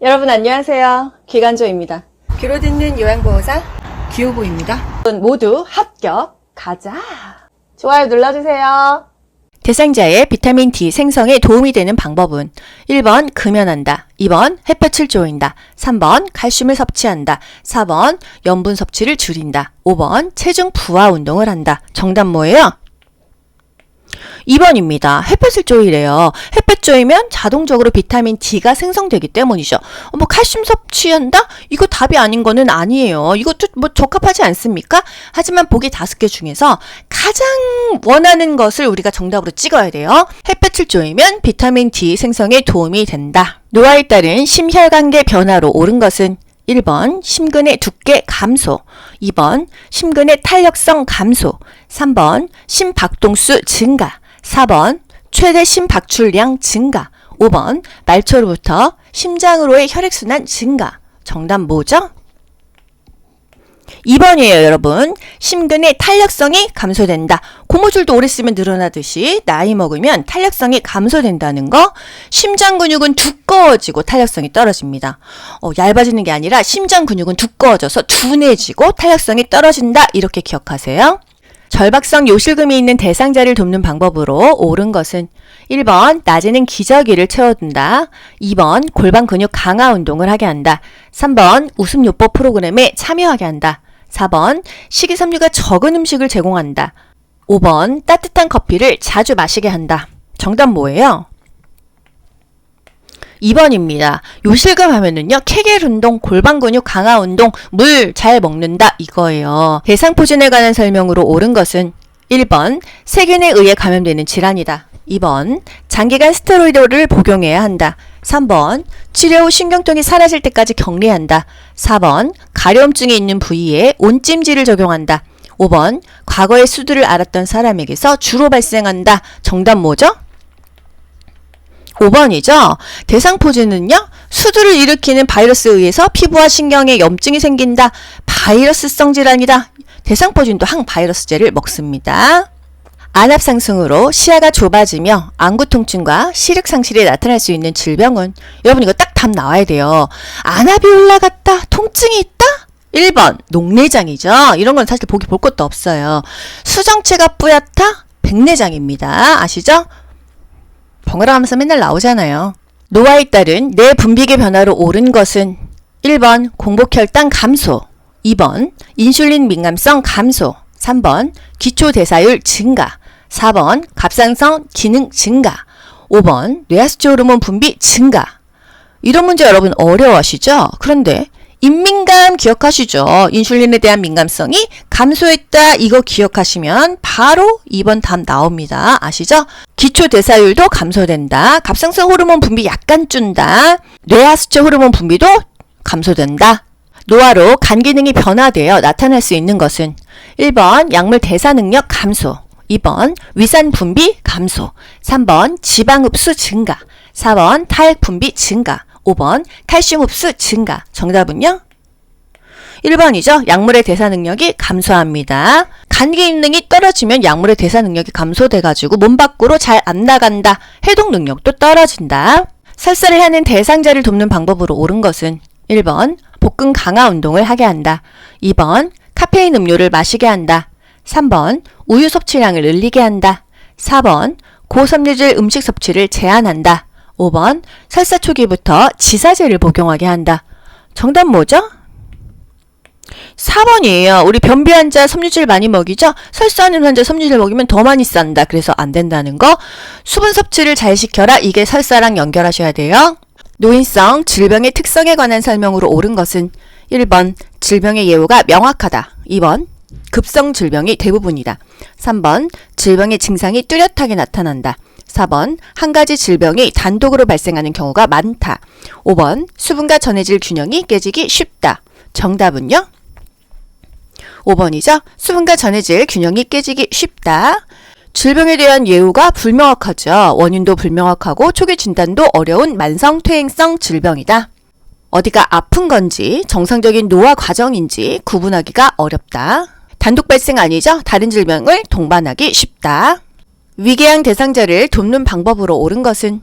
여러분 안녕하세요. 기간조입니다. 귀로 듣는 요양보호사 기호보입니다. 모두 합격 가자. 좋아요 눌러주세요. 대상자의 비타민 D 생성에 도움이 되는 방법은 1번 금연한다, 2번 햇볕을 쬐인다, 3번 칼슘을 섭취한다, 4번 염분 섭취를 줄인다, 5번 체중 부하 운동을 한다. 정답 뭐예요? 2번입니다. 햇볕을 쬐이래요. 햇볕 쬐이면 자동적으로 비타민 D가 생성되기 때문이죠. 칼슘 섭취한다? 이거 답이 아닌 거는 아니에요. 이것도 적합하지 않습니까? 하지만 보기 5개 중에서 가장 원하는 것을 우리가 정답으로 찍어야 돼요. 햇볕을 쬐이면 비타민 D 생성에 도움이 된다. 노화에 따른 심혈관계 변화로 옳은 것은 1번 심근의 두께 감소, 2번 심근의 탄력성 감소, 3번 심박동수 증가, 4번 최대 심박출량 증가, 5번 말초로부터 심장으로의 혈액순환 증가. 정답 뭐죠? 2번이에요, 여러분. 심근의 탄력성이 감소된다. 고무줄도 오래 쓰면 늘어나듯이 나이 먹으면 탄력성이 감소된다는 거. 심장 근육은 두꺼워지고 탄력성이 떨어집니다. 얇아지는 게 아니라 심장 근육은 두꺼워져서 둔해지고 탄력성이 떨어진다. 이렇게 기억하세요. 절박성 요실금이 있는 대상자를 돕는 방법으로 옳은 것은 1번 낮에는 기저귀를 채워둔다, 2번 골반 근육 강화 운동을 하게 한다, 3번 웃음요법 프로그램에 참여하게 한다, 4번 식이섬유가 적은 음식을 제공한다, 5번 따뜻한 커피를 자주 마시게 한다. 정답 뭐예요? 2번입니다. 요실금 하면은요, 케겔 운동, 골반 근육 강화 운동, 물 잘 먹는다 이거예요. 대상포진에 관한 설명으로 옳은 것은 1번 세균에 의해 감염되는 질환이다, 2번 장기간 스테로이드를 복용해야 한다, 3번 치료 후 신경통이 사라질 때까지 격리한다, 4번 가려움증이 있는 부위에 온찜질을 적용한다, 5번 과거의 수두를 앓았던 사람에게서 주로 발생한다. 정답 뭐죠? 5번이죠. 대상포진은요, 수두를 일으키는 바이러스에 의해서 피부와 신경에 염증이 생긴다. 바이러스성 질환이다. 대상포진도 항바이러스제를 먹습니다. 안압 상승으로 시야가 좁아지며 안구 통증과 시력 상실이 나타날 수 있는 질병은, 여러분 이거 딱 답 나와야 돼요. 안압이 올라갔다, 통증이 있다? 1번 녹내장이죠. 이런 건 사실 보기 볼 것도 없어요. 수정체가 뿌옇다? 백내장입니다. 아시죠? 번갈아 가면서 맨날 나오잖아요. 노화에 따른 뇌 분비계 변화로 옳은 것은 1번 공복혈당 감소, 2번 인슐린 민감성 감소, 3번 기초대사율 증가, 4번 갑상선 기능 증가, 5번 뇌하수체 호르몬 분비 증가. 이런 문제 여러분 어려워하시죠? 그런데 인민감 기억하시죠? 인슐린에 대한 민감성이 감소했다. 이거 기억하시면 바로 2번 답 나옵니다. 아시죠? 기초대사율도 감소된다. 갑상선 호르몬 분비 약간 준다. 뇌하수체 호르몬 분비도 감소된다. 노화로 간 기능이 변화되어 나타날 수 있는 것은 1번 약물 대사 능력 감소, 2번 위산 분비 감소, 3번 지방 흡수 증가, 4번 탈 분비 증가, 5번 칼슘 흡수 증가. 정답은요? 1번이죠. 약물의 대사 능력이 감소합니다. 간 기능이 떨어지면 약물의 대사 능력이 감소돼가지고 몸 밖으로 잘 안 나간다. 해독 능력도 떨어진다. 설사를 하는 대상자를 돕는 방법으로 옳은 것은 1번 복근 강화 운동을 하게 한다, 2번 카페인 음료를 마시게 한다, 3번 우유 섭취량을 늘리게 한다, 4번 고섬유질 음식 섭취를 제한한다, 5번 설사 초기부터 지사제를 복용하게 한다. 정답 뭐죠? 4번이에요. 우리 변비 환자 섬유질 많이 먹이죠? 설사하는 환자 섬유질 먹이면 더 많이 싼다. 그래서 안 된다는 거. 수분 섭취를 잘 시켜라. 이게 설사랑 연결하셔야 돼요. 노인성 질병의 특성에 관한 설명으로 옳은 것은 1번 질병의 예후가 명확하다, 2번 급성 질병이 대부분이다, 3번 질병의 증상이 뚜렷하게 나타난다, 4번 한 가지 질병이 단독으로 발생하는 경우가 많다, 5번 수분과 전해질 균형이 깨지기 쉽다. 정답은요? 5번이죠. 수분과 전해질 균형이 깨지기 쉽다. 질병에 대한 예후가 불명확하죠. 원인도 불명확하고 초기 진단도 어려운 만성 퇴행성 질병이다. 어디가 아픈 건지 정상적인 노화 과정인지 구분하기가 어렵다. 단독 발생 아니죠? 다른 질병을 동반하기 쉽다. 위궤양 대상자를 돕는 방법으로 옳은 것은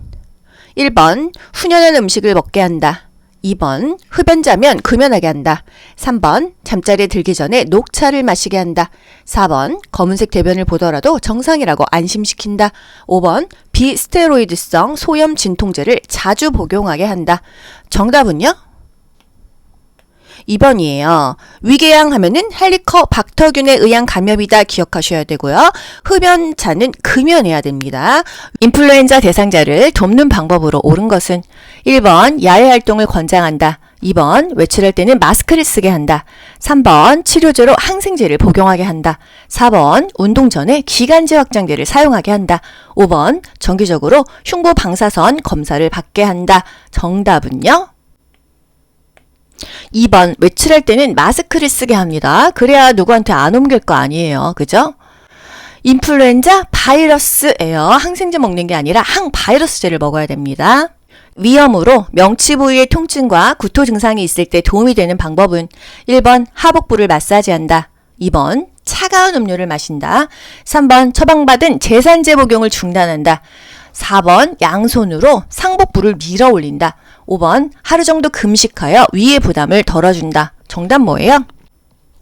1번 훈연한 음식을 먹게 한다, 2번 흡연자면 금연하게 한다. 3번 잠자리에 들기 전에 녹차를 마시게 한다. 4번 검은색 대변을 보더라도 정상이라고 안심시킨다. 5번 비스테로이드성 소염 진통제를 자주 복용하게 한다. 정답은요? 2번이에요. 위궤양 하면은 헬리코박터균에 의한 감염이다 기억하셔야 되고요. 흡연자는 금연해야 됩니다. 인플루엔자 대상자를 돕는 방법으로 옳은 것은 1번 야외 활동을 권장한다. 2번 외출할 때는 마스크를 쓰게 한다. 3번 치료제로 항생제를 복용하게 한다. 4번 운동 전에 기관지 확장제를 사용하게 한다. 5번 정기적으로 흉부 방사선 검사를 받게 한다. 정답은요? 2번 외출할 때는 마스크를 쓰게 합니다. 그래야 누구한테 안 옮길 거 아니에요. 그죠? 인플루엔자 바이러스예요. 항생제 먹는 게 아니라 항바이러스제를 먹어야 됩니다. 위염으로 명치 부위의 통증과 구토 증상이 있을 때 도움이 되는 방법은 1번 하복부를 마사지한다. 2번 차가운 음료를 마신다. 3번 처방받은 제산제 복용을 중단한다. 4번 양손으로 상복부를 밀어 올린다. 5번 하루 정도 금식하여 위의 부담을 덜어준다. 정답 뭐예요?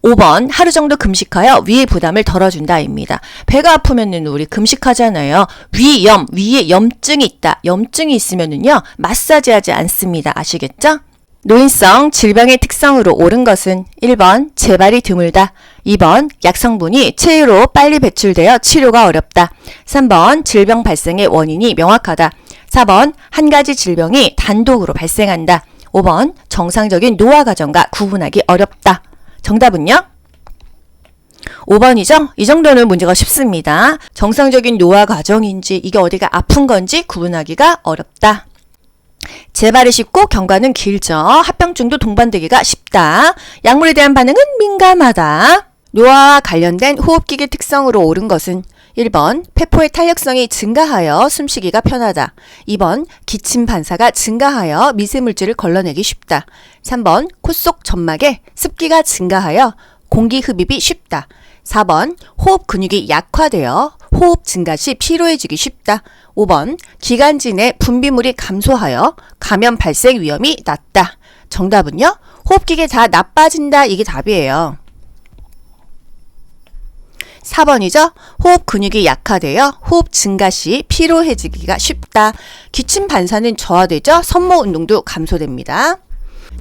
5번 하루 정도 금식하여 위의 부담을 덜어준다입니다. 배가 아프면은 우리 금식하잖아요. 위염, 위에 염증이 있다. 염증이 있으면은요 마사지하지 않습니다. 아시겠죠? 노인성 질병의 특성으로 옳은 것은 1번 재발이 드물다. 2번 약성분이 체외로 빨리 배출되어 치료가 어렵다. 3번 질병 발생의 원인이 명확하다. 4번 한 가지 질병이 단독으로 발생한다. 5번 정상적인 노화 과정과 구분하기 어렵다. 정답은요? 5번이죠? 이 정도는 문제가 쉽습니다. 정상적인 노화 과정인지 이게 어디가 아픈 건지 구분하기가 어렵다. 재발이 쉽고 경과는 길죠. 합병증도 동반되기가 쉽다. 약물에 대한 반응은 민감하다. 노화와 관련된 호흡기계 특성으로 옳은 것은 1번 폐포의 탄력성이 증가하여 숨쉬기가 편하다. 2번 기침 반사가 증가하여 미세물질을 걸러내기 쉽다. 3번 코 속 점막에 습기가 증가하여 공기 흡입이 쉽다. 4번 호흡 근육이 약화되어 호흡 증가 시 피로해지기 쉽다. 5번 기관지 내 분비물이 감소하여 감염 발생 위험이 낮다. 정답은요? 호흡기계 다 나빠진다. 이게 답이에요. 4번이죠. 호흡 근육이 약화되어 호흡 증가 시 피로해지기가 쉽다. 기침 반사는 저하되죠. 섬모 운동도 감소됩니다.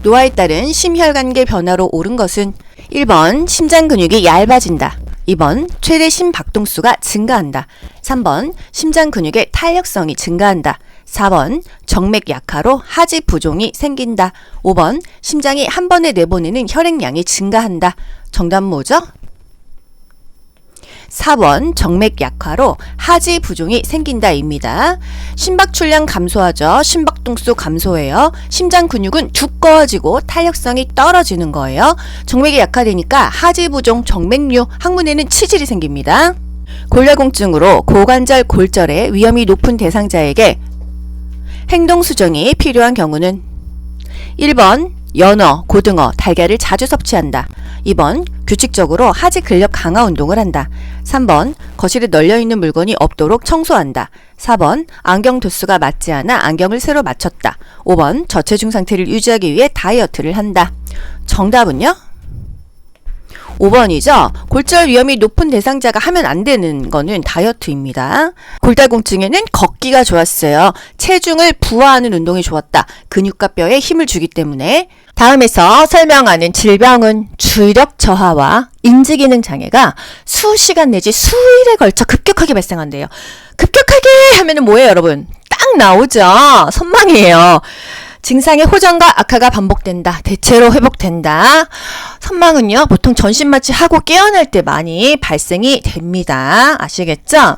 노화에 따른 심혈관계 변화로 옳은 것은 1번 심장 근육이 얇아진다. 2번 최대 심박동수가 증가한다. 3번 심장 근육의 탄력성이 증가한다. 4번 정맥 약화로 하지 부종이 생긴다. 5번 심장이 한 번에 내보내는 혈액량이 증가한다. 정답 뭐죠? 4번 정맥 약화로 하지 부종이 생긴다입니다. 심박출량 감소하죠. 심박동수 감소해요. 심장 근육은 두꺼워지고 탄력성이 떨어지는 거예요. 정맥이 약화되니까 하지 부종, 정맥류, 항문에는 치질이 생깁니다. 골다공증으로 고관절 골절에 위험이 높은 대상자에게 행동 수정이 필요한 경우는 1번 연어, 고등어, 달걀을 자주 섭취한다. 2번 규칙적으로 하지 근력 강화 운동을 한다. 3번 거실에 널려있는 물건이 없도록 청소한다. 4번 안경 도수가 맞지 않아 안경을 새로 맞췄다. 5번 저체중 상태를 유지하기 위해 다이어트를 한다. 정답은요? 5번이죠. 골절 위험이 높은 대상자가 하면 안 되는 거는 다이어트입니다. 골다공증에는 걷기가 좋았어요. 체중을 부하하는 운동이 좋았다. 근육과 뼈에 힘을 주기 때문에. 다음에서 설명하는 질병은 주의력 저하와 인지기능 장애가 수시간 내지 수일에 걸쳐 급격하게 발생한대요. 급격하게 하면은 뭐예요, 여러분? 딱 나오죠. 선망이에요. 증상의 호전과 악화가 반복된다. 대체로 회복된다. 선망은요, 보통 전신마취 하고 깨어날 때 많이 발생이 됩니다. 아시겠죠?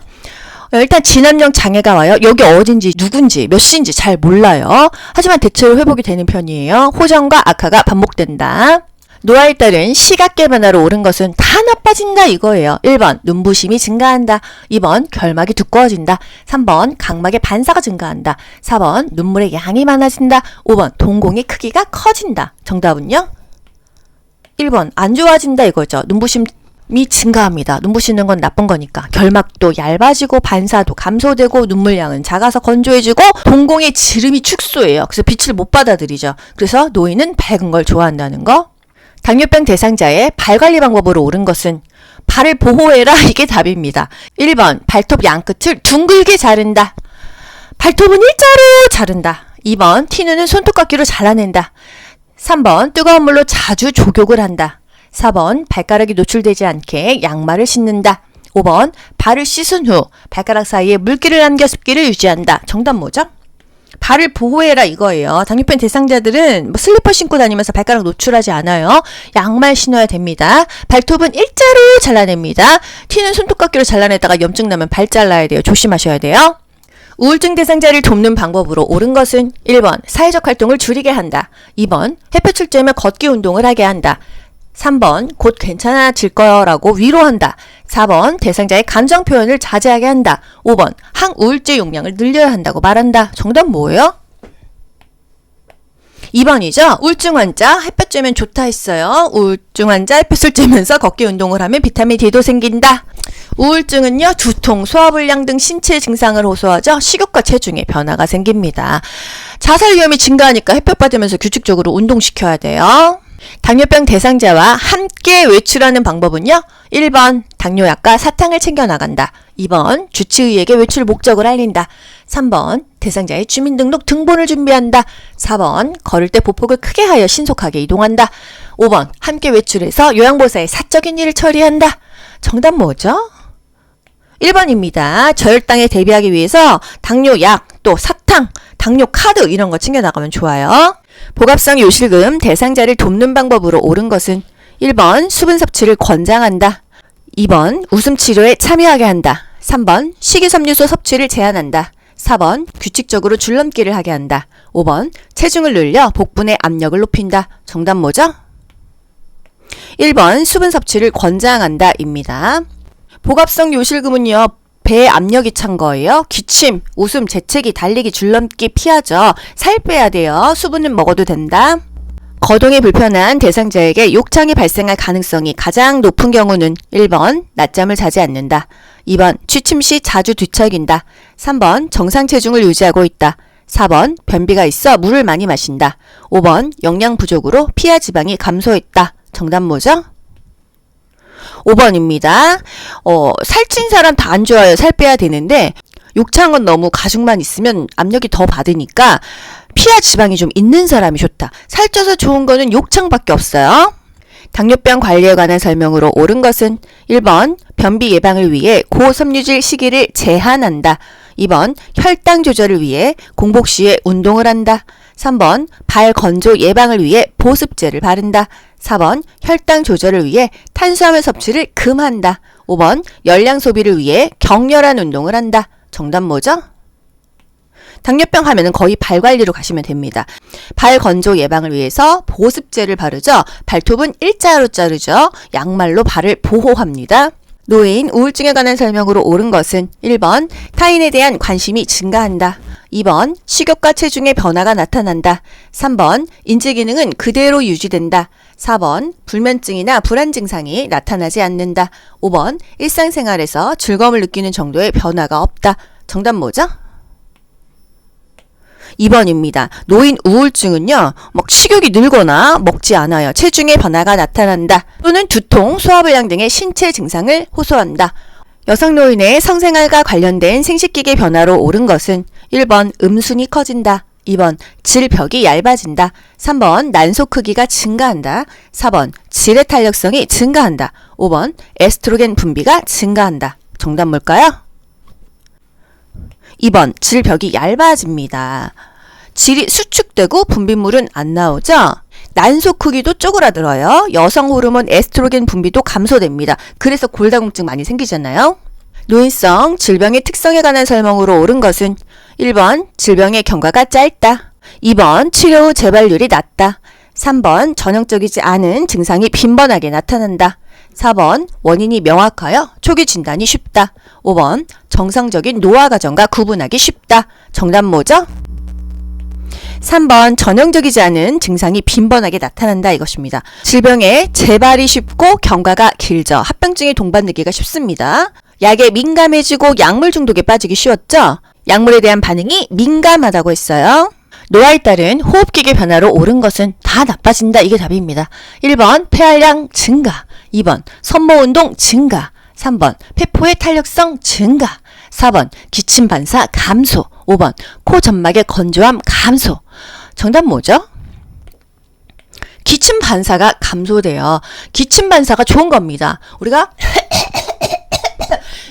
일단 진압력 장애가 와요. 여기 어딘지 누군지 몇 시인지 잘 몰라요. 하지만 대체로 회복이 되는 편이에요. 호전과 악화가 반복된다. 노화에 따른 시각계 변화로 옳은 것은 다 나빠진다 이거예요. 1번 눈부심이 증가한다. 2번 결막이 두꺼워진다. 3번 각막의 반사가 증가한다. 4번 눈물의 양이 많아진다. 5번 동공의 크기가 커진다. 정답은요? 1번 안 좋아진다 이거죠. 눈부심 증가합니다. 눈부시는 건 나쁜 거니까. 결막도 얇아지고 반사도 감소되고 눈물량은 작아서 건조해지고 동공의 지름이 축소해요. 그래서 빛을 못 받아들이죠. 그래서 노인은 밝은 걸 좋아한다는 거. 당뇨병 대상자의 발 관리 방법으로 옳은 것은 발을 보호해라. 이게 답입니다. 1번 발톱 양끝을 둥글게 자른다. 발톱은 일자로 자른다. 2번 티눈은 손톱깎이로 잘라낸다. 3번 뜨거운 물로 자주 족욕을 한다. 4번 발가락이 노출되지 않게 양말을 신는다. 5번 발을 씻은 후 발가락 사이에 물기를 남겨 습기를 유지한다. 정답 뭐죠? 발을 보호해라 이거예요. 당뇨병 대상자들은 슬리퍼 신고 다니면서 발가락 노출하지 않아요. 양말 신어야 됩니다. 발톱은 일자로 잘라냅니다. 티는 손톱깎이로 잘라내다가 염증 나면 발 잘라야 돼요. 조심하셔야 돼요. 우울증 대상자를 돕는 방법으로 옳은 것은 1번 사회적 활동을 줄이게 한다. 2번 햇볕을 쬐며 걷기 운동을 하게 한다. 3번 곧 괜찮아질 거라고 위로한다. 4번 대상자의 감정 표현을 자제하게 한다. 5번 항우울제 용량을 늘려야 한다고 말한다. 정답 뭐예요? 2번이죠. 우울증 환자 햇볕 쬐면 좋다 했어요. 우울증 환자 햇볕을 쬐면서 걷기 운동을 하면 비타민 D도 생긴다. 우울증은요, 두통, 소화불량 등 신체 증상을 호소하죠. 식욕과 체중에 변화가 생깁니다. 자살 위험이 증가하니까 햇볕 받으면서 규칙적으로 운동시켜야 돼요. 당뇨병 대상자와 함께 외출하는 방법은요. 1번 당뇨약과 사탕을 챙겨 나간다. 2번 주치의에게 외출 목적을 알린다. 3번 대상자의 주민등록 등본을 준비한다. 4번 걸을 때 보폭을 크게 하여 신속하게 이동한다. 5번 함께 외출해서 요양보호사의 사적인 일을 처리한다. 정답 뭐죠? 1번입니다. 저혈당에 대비하기 위해서 당뇨약, 또 사탕, 당뇨카드 이런 거 챙겨 나가면 좋아요. 복합성 요실금 대상자를 돕는 방법으로 옳은 것은 1번 수분 섭취를 권장한다. 2번 웃음 치료에 참여하게 한다. 3번 식이섬유소 섭취를 제한한다. 4번 규칙적으로 줄넘기를 하게 한다. 5번 체중을 늘려 복분의 압력을 높인다. 정답 뭐죠? 1번 수분 섭취를 권장한다 입니다. 복합성 요실금은요. 배에 압력이 찬 거예요. 기침, 웃음, 재채기, 달리기, 줄넘기 피하죠. 살 빼야 돼요. 수분은 먹어도 된다. 거동이 불편한 대상자에게 욕창이 발생할 가능성이 가장 높은 경우는 1번 낮잠을 자지 않는다. 2번 취침 시 자주 뒤척인다. 3번 정상 체중을 유지하고 있다. 4번 변비가 있어 물을 많이 마신다. 5번 영양 부족으로 피하 지방이 감소했다. 정답 뭐죠? 5번입니다. 살찐 사람 다 안 좋아요. 살 빼야 되는데 욕창은 너무 가죽만 있으면 압력이 더 받으니까 피하 지방이 좀 있는 사람이 좋다. 살쪄서 좋은 거는 욕창밖에 없어요. 당뇨병 관리에 관한 설명으로 옳은 것은 1번 변비 예방을 위해 고섬유질 식이를 제한한다. 2번 혈당 조절을 위해 공복 시에 운동을 한다. 3번 발 건조 예방을 위해 보습제를 바른다. 4번 혈당 조절을 위해 탄수화물 섭취를 금한다. 5번 열량 소비를 위해 격렬한 운동을 한다. 정답 뭐죠? 당뇨병 하면은 거의 발 관리로 가시면 됩니다. 발 건조 예방을 위해서 보습제를 바르죠. 발톱은 일자로 자르죠. 양말로 발을 보호합니다. 노인 우울증에 관한 설명으로 옳은 것은 1번 타인에 대한 관심이 증가한다. 2번 식욕과 체중의 변화가 나타난다. 3번 인지기능은 그대로 유지된다. 4번 불면증이나 불안 증상이 나타나지 않는다. 5번 일상생활에서 즐거움을 느끼는 정도의 변화가 없다. 정답 뭐죠? 2번입니다. 노인 우울증은요. 식욕이 늘거나 먹지 않아요. 체중의 변화가 나타난다. 또는 두통, 소화불량 등의 신체 증상을 호소한다. 여성 노인의 성생활과 관련된 생식기계 변화로 옳은 것은 1번 음순이 커진다. 2번 질벽이 얇아진다. 3번 난소 크기가 증가한다. 4번 질의 탄력성이 증가한다. 5번 에스트로겐 분비가 증가한다. 정답 뭘까요? 2번 질벽이 얇아집니다. 질이 수축되고 분비물은 안 나오죠? 난소 크기도 쪼그라들어요. 여성 호르몬 에스트로겐 분비도 감소됩니다. 그래서 골다공증 많이 생기잖아요. 노인성 질병의 특성에 관한 설명으로 옳은 것은 1번 질병의 경과가 짧다. 2번 치료 후 재발률이 낮다. 3번 전형적이지 않은 증상이 빈번하게 나타난다. 4번 원인이 명확하여 초기 진단이 쉽다. 5번 정상적인 노화 과정과 구분하기 쉽다. 정답 뭐죠? 3번 전형적이지 않은 증상이 빈번하게 나타난다 이것입니다. 질병에 재발이 쉽고 경과가 길죠. 합병증에 동반되기가 쉽습니다. 약에 민감해지고 약물 중독에 빠지기 쉬웠죠. 약물에 대한 반응이 민감하다고 했어요. 노화에 따른 호흡기계 변화로 옳은 것은 다 나빠진다. 이게 답입니다. 1번 폐활량 증가, 2번 섬모운동 증가, 3번 폐포의 탄력성 증가, 4번 기침 반사 감소, 5번 코 점막의 건조함 감소. 정답 뭐죠? 기침 반사가 감소돼요. 기침 반사가 좋은 겁니다. 우리가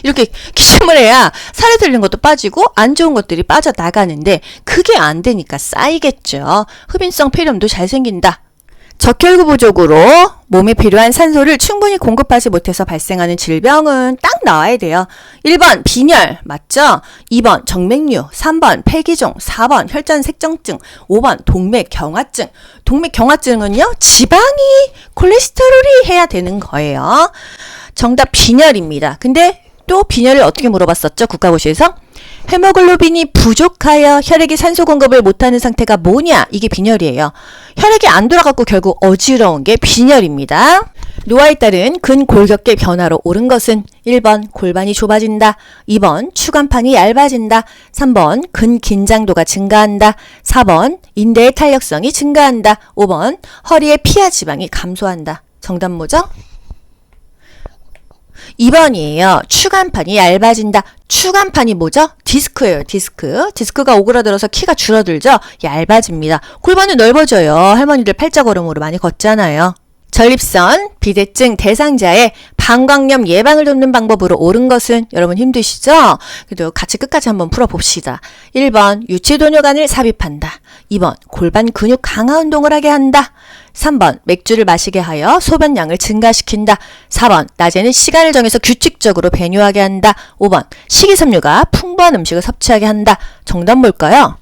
이렇게 기침을 해야 살에 들린 것도 빠지고 안 좋은 것들이 빠져나가는데 그게 안 되니까 쌓이겠죠. 흡인성 폐렴도 잘 생긴다. 적혈구 부족으로 몸에 필요한 산소를 충분히 공급하지 못해서 발생하는 질병은 딱 나와야 돼요. 1번 빈혈 맞죠? 2번 정맥류, 3번 폐기종, 4번 혈전색정증, 5번 동맥경화증. 동맥경화증은요 지방이 콜레스테롤이 해야 되는 거예요. 정답 빈혈입니다. 근데 또 빈혈을 어떻게 물어봤었죠? 국가고시에서 헤모글로빈이 부족하여 혈액이 산소 공급을 못하는 상태가 뭐냐? 이게 빈혈이에요. 혈액이 안 돌아가고 결국 어지러운 게 빈혈입니다. 노화에 따른 근골격계 변화로 옳은 것은 1번 골반이 좁아진다, 2번 추간판이 얇아진다, 3번 근긴장도가 증가한다, 4번 인대의 탄력성이 증가한다, 5번 허리의 피하 지방이 감소한다. 정답 뭐죠? 2번이에요. 추간판이 얇아진다. 추간판이 뭐죠? 디스크예요. 디스크. 디스크가 오그라들어서 키가 줄어들죠? 얇아집니다. 골반은 넓어져요. 할머니들 팔자걸음으로 많이 걷잖아요. 전립선, 비대증 대상자의 방광염 예방을 돕는 방법으로 옳은 것은 여러분 힘드시죠? 그래도 같이 끝까지 한번 풀어봅시다. 1번 유치도뇨관을 삽입한다. 2번 골반 근육 강화 운동을 하게 한다. 3번 맥주를 마시게 하여 소변량을 증가시킨다. 4번 낮에는 시간을 정해서 규칙적으로 배뇨하게 한다. 5번 식이섬유가 풍부한 음식을 섭취하게 한다. 정답 뭘까요?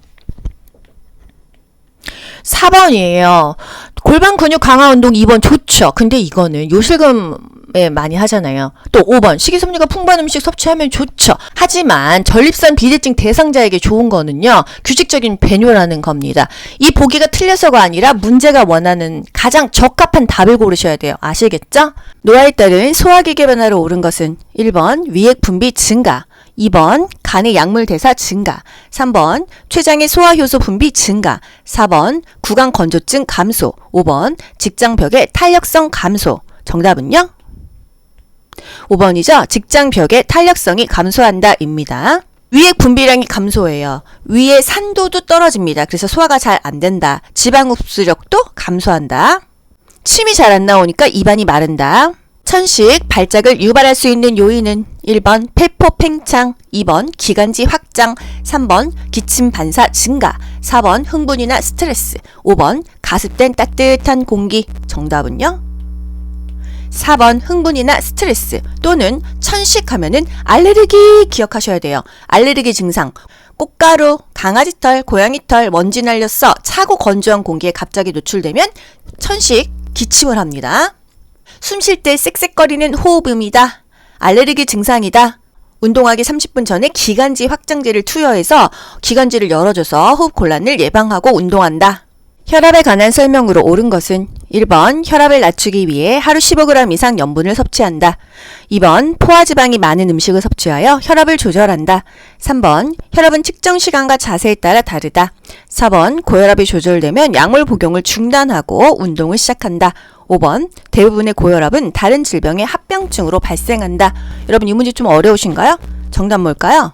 4번이에요. 골반 근육 강화 운동 2번 좋죠. 근데 이거는 요실금에 많이 하잖아요. 또 5번 식이섬유가 풍부한 음식 섭취하면 좋죠. 하지만 전립선 비대증 대상자에게 좋은 거는요. 규칙적인 배뇨라는 겁니다. 이 보기가 틀려서가 아니라 문제가 원하는 가장 적합한 답을 고르셔야 돼요. 아시겠죠? 노화에 따른 소화기계 변화로 옳은 것은 1번 위액 분비 증가, 2번 간의 약물 대사 증가, 3번 췌장의 소화효소 분비 증가, 4번 구강 건조증 감소, 5번 직장벽의 탄력성 감소. 정답은요? 5번이죠. 직장벽의 탄력성이 감소한다 입니다. 위액 분비량이 감소해요. 위의 산도도 떨어집니다. 그래서 소화가 잘 안 된다. 지방 흡수력도 감소한다. 침이 잘 안 나오니까 입안이 마른다. 천식, 발작을 유발할 수 있는 요인은 1번 폐포 팽창, 2번 기관지 확장, 3번 기침 반사 증가, 4번 흥분이나 스트레스, 5번 가습된 따뜻한 공기. 정답은요? 4번 흥분이나 스트레스 또는 천식하면은 알레르기 기억하셔야 돼요. 알레르기 증상. 꽃가루, 강아지털, 고양이털, 먼지 날렸어, 차고 건조한 공기에 갑자기 노출되면 천식, 기침을 합니다. 숨 쉴 때 쌕쌕거리는 호흡음이다. 알레르기 증상이다. 운동하기 30분 전에 기관지 확장제를 투여해서 기관지를 열어줘서 호흡곤란을 예방하고 운동한다. 혈압에 관한 설명으로 옳은 것은 1번 혈압을 낮추기 위해 하루 15g 이상 염분을 섭취한다. 2번 포화지방이 많은 음식을 섭취하여 혈압을 조절한다. 3번 혈압은 측정 시간과 자세에 따라 다르다. 4번 고혈압이 조절되면 약물 복용을 중단하고 운동을 시작한다. 5번 대부분의 고혈압은 다른 질병의 합병증으로 발생한다. 여러분 이 문제 좀 어려우신가요? 정답 뭘까요?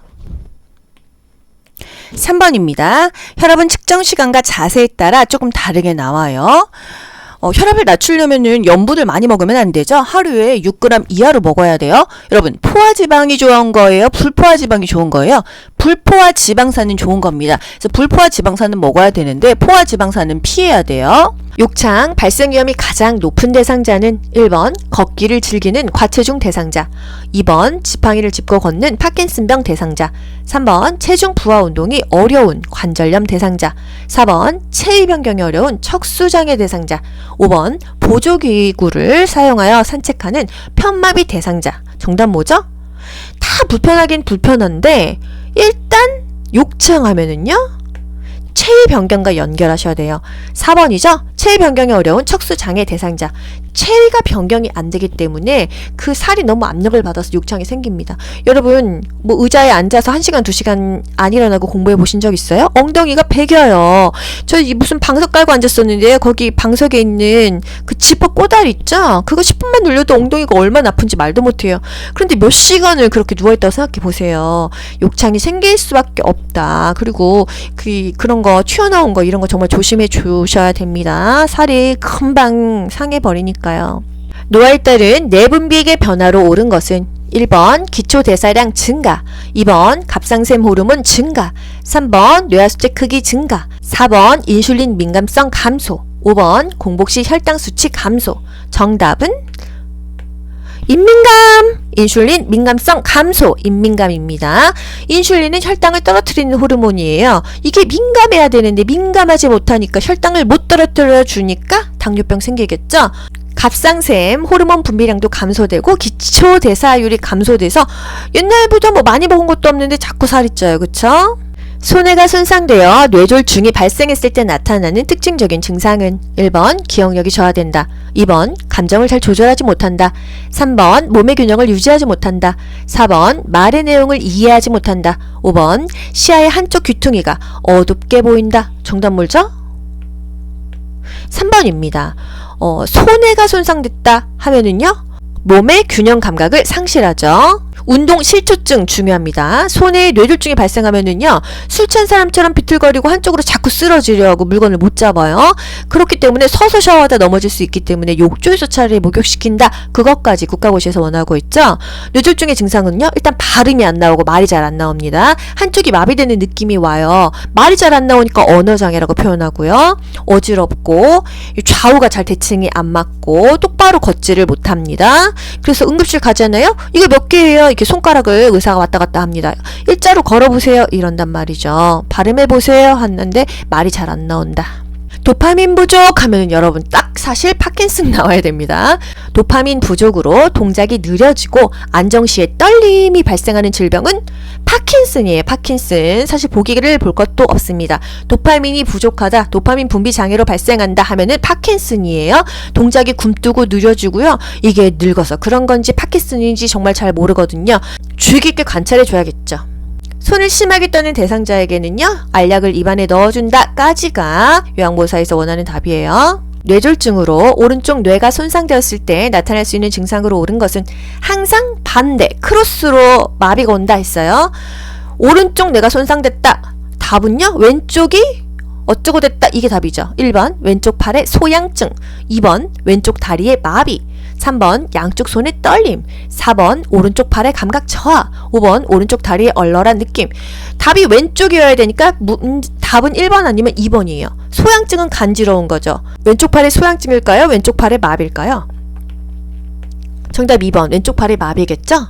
3번입니다. 혈압은 측정 시간과 자세에 따라 조금 다르게 나와요. 혈압을 낮추려면은 염분을 많이 먹으면 안 되죠. 하루에 6g 이하로 먹어야 돼요. 여러분 포화지방이 좋은 거예요? 불포화지방이 좋은 거예요? 불포화지방산은 좋은 겁니다. 그래서 불포화지방산은 먹어야 되는데 포화지방산은 피해야 돼요. 욕창 발생 위험이 가장 높은 대상자는 1번 걷기를 즐기는 과체중 대상자, 2번 지팡이를 짚고 걷는 파킨슨병 대상자, 3번 체중 부하 운동이 어려운 관절염 대상자, 4번 체위 변경이 어려운 척수장애 대상자, 5번 보조기구를 사용하여 산책하는 편마비 대상자. 정답 뭐죠? 다 불편하긴 불편한데 일단 욕창하면은요 체위 변경과 연결하셔야 돼요. 4번이죠? 체위 변경이 어려운 척수장애 대상자. 체위가 변경이 안 되기 때문에 그 살이 너무 압력을 받아서 욕창이 생깁니다. 여러분 뭐 의자에 앉아서 1시간 2시간 안 일어나고 공부해 보신 적 있어요? 엉덩이가 베겨요. 저 무슨 방석 깔고 앉았었는데 거기 방석에 있는 그 지퍼 꼬다리 있죠? 그거 10분만 눌려도 엉덩이가 얼마나 아픈지 말도 못해요. 그런데 몇 시간을 그렇게 누워있다고 생각해 보세요. 욕창이 생길 수밖에 없다. 그리고 그런 거 튀어나온 거 이런 거 정말 조심해 주셔야 됩니다. 살이 금방 상해버리니까요. 노화에 따른 내분비액의 변화로 오른 것은 1번 기초대사량 증가, 2번 갑상샘 호르몬 증가, 3번 뇌하수체 크기 증가, 4번 인슐린 민감성 감소, 5번 공복시 혈당 수치 감소. 정답은 인민감! 인슐린 민감성 감소, 인민감입니다. 인슐린은 혈당을 떨어뜨리는 호르몬이에요. 이게 민감해야 되는데 민감하지 못하니까 혈당을 못 떨어뜨려 주니까 당뇨병 생기겠죠? 갑상샘 호르몬 분비량도 감소되고 기초대사율이 감소돼서 옛날보다 뭐 많이 먹은 것도 없는데 자꾸 살이 쪄요. 그쵸? 손해가 손상되어 뇌졸중이 발생했을 때 나타나는 특징적인 증상은 1번 기억력이 저하된다, 2번 감정을 잘 조절하지 못한다, 3번 몸의 균형을 유지하지 못한다, 4번 말의 내용을 이해하지 못한다, 5번 시야의 한쪽 귀퉁이가 어둡게 보인다. 정답 뭘죠? 3번입니다. 손해가 손상됐다 하면은요, 몸의 균형 감각을 상실하죠. 운동 실조증 중요합니다. 손해에 뇌졸중이 발생하면은요, 술 취한 사람처럼 비틀거리고 한쪽으로 자꾸 쓰러지려고 물건을 못 잡아요. 그렇기 때문에 서서 샤워하다 넘어질 수 있기 때문에 욕조에서 차라리 목욕시킨다. 그것까지 국가고시에서 원하고 있죠. 뇌졸중의 증상은요, 일단 발음이 안 나오고 말이 잘 안 나옵니다. 한쪽이 마비되는 느낌이 와요. 말이 잘 안 나오니까 언어장애라고 표현하고요. 어지럽고 좌우가 잘 대칭이 안 맞고 똑바로 걷지를 못합니다. 그래서 응급실 가잖아요. 이거 몇 개예요? 이렇게 손가락을 의사가 왔다 갔다 합니다. 일자로 걸어보세요. 이런단 말이죠. 발음해보세요. 하는데 말이 잘 안 나온다. 도파민 부족 하면 여러분 딱 사실 파킨슨 나와야 됩니다. 도파민 부족으로 동작이 느려지고 안정시에 떨림이 발생하는 질병은 파킨슨이에요. 파킨슨. 사실 보기를 볼 것도 없습니다. 도파민이 부족하다, 도파민 분비 장애로 발생한다 하면은 파킨슨이에요. 동작이 굼뜨고 느려지고요. 이게 늙어서 그런 건지 파킨슨인지 정말 잘 모르거든요. 주의 깊게 관찰해 줘야겠죠. 손을 심하게 떠는 대상자에게는요, 알약을 입안에 넣어준다까지가 요양보호사에서 원하는 답이에요. 뇌졸중으로 오른쪽 뇌가 손상되었을 때 나타날 수 있는 증상으로 오른 것은 항상 반대, 크로스로 마비가 온다 했어요. 오른쪽 뇌가 손상됐다. 답은요, 왼쪽이 어쩌고 됐다. 이게 답이죠. 1번 왼쪽 팔의 소양증, 2번 왼쪽 다리의 마비, 3번 양쪽 손의 떨림, 4번 오른쪽 팔의 감각 저하, 5번 오른쪽 다리의 얼얼한 느낌. 답이 왼쪽이어야 되니까 답은 1번 아니면 2번이에요. 소양증은 간지러운 거죠. 왼쪽 팔의 소양증일까요? 왼쪽 팔의 마비일까요? 정답 2번 왼쪽 팔의 마비겠죠?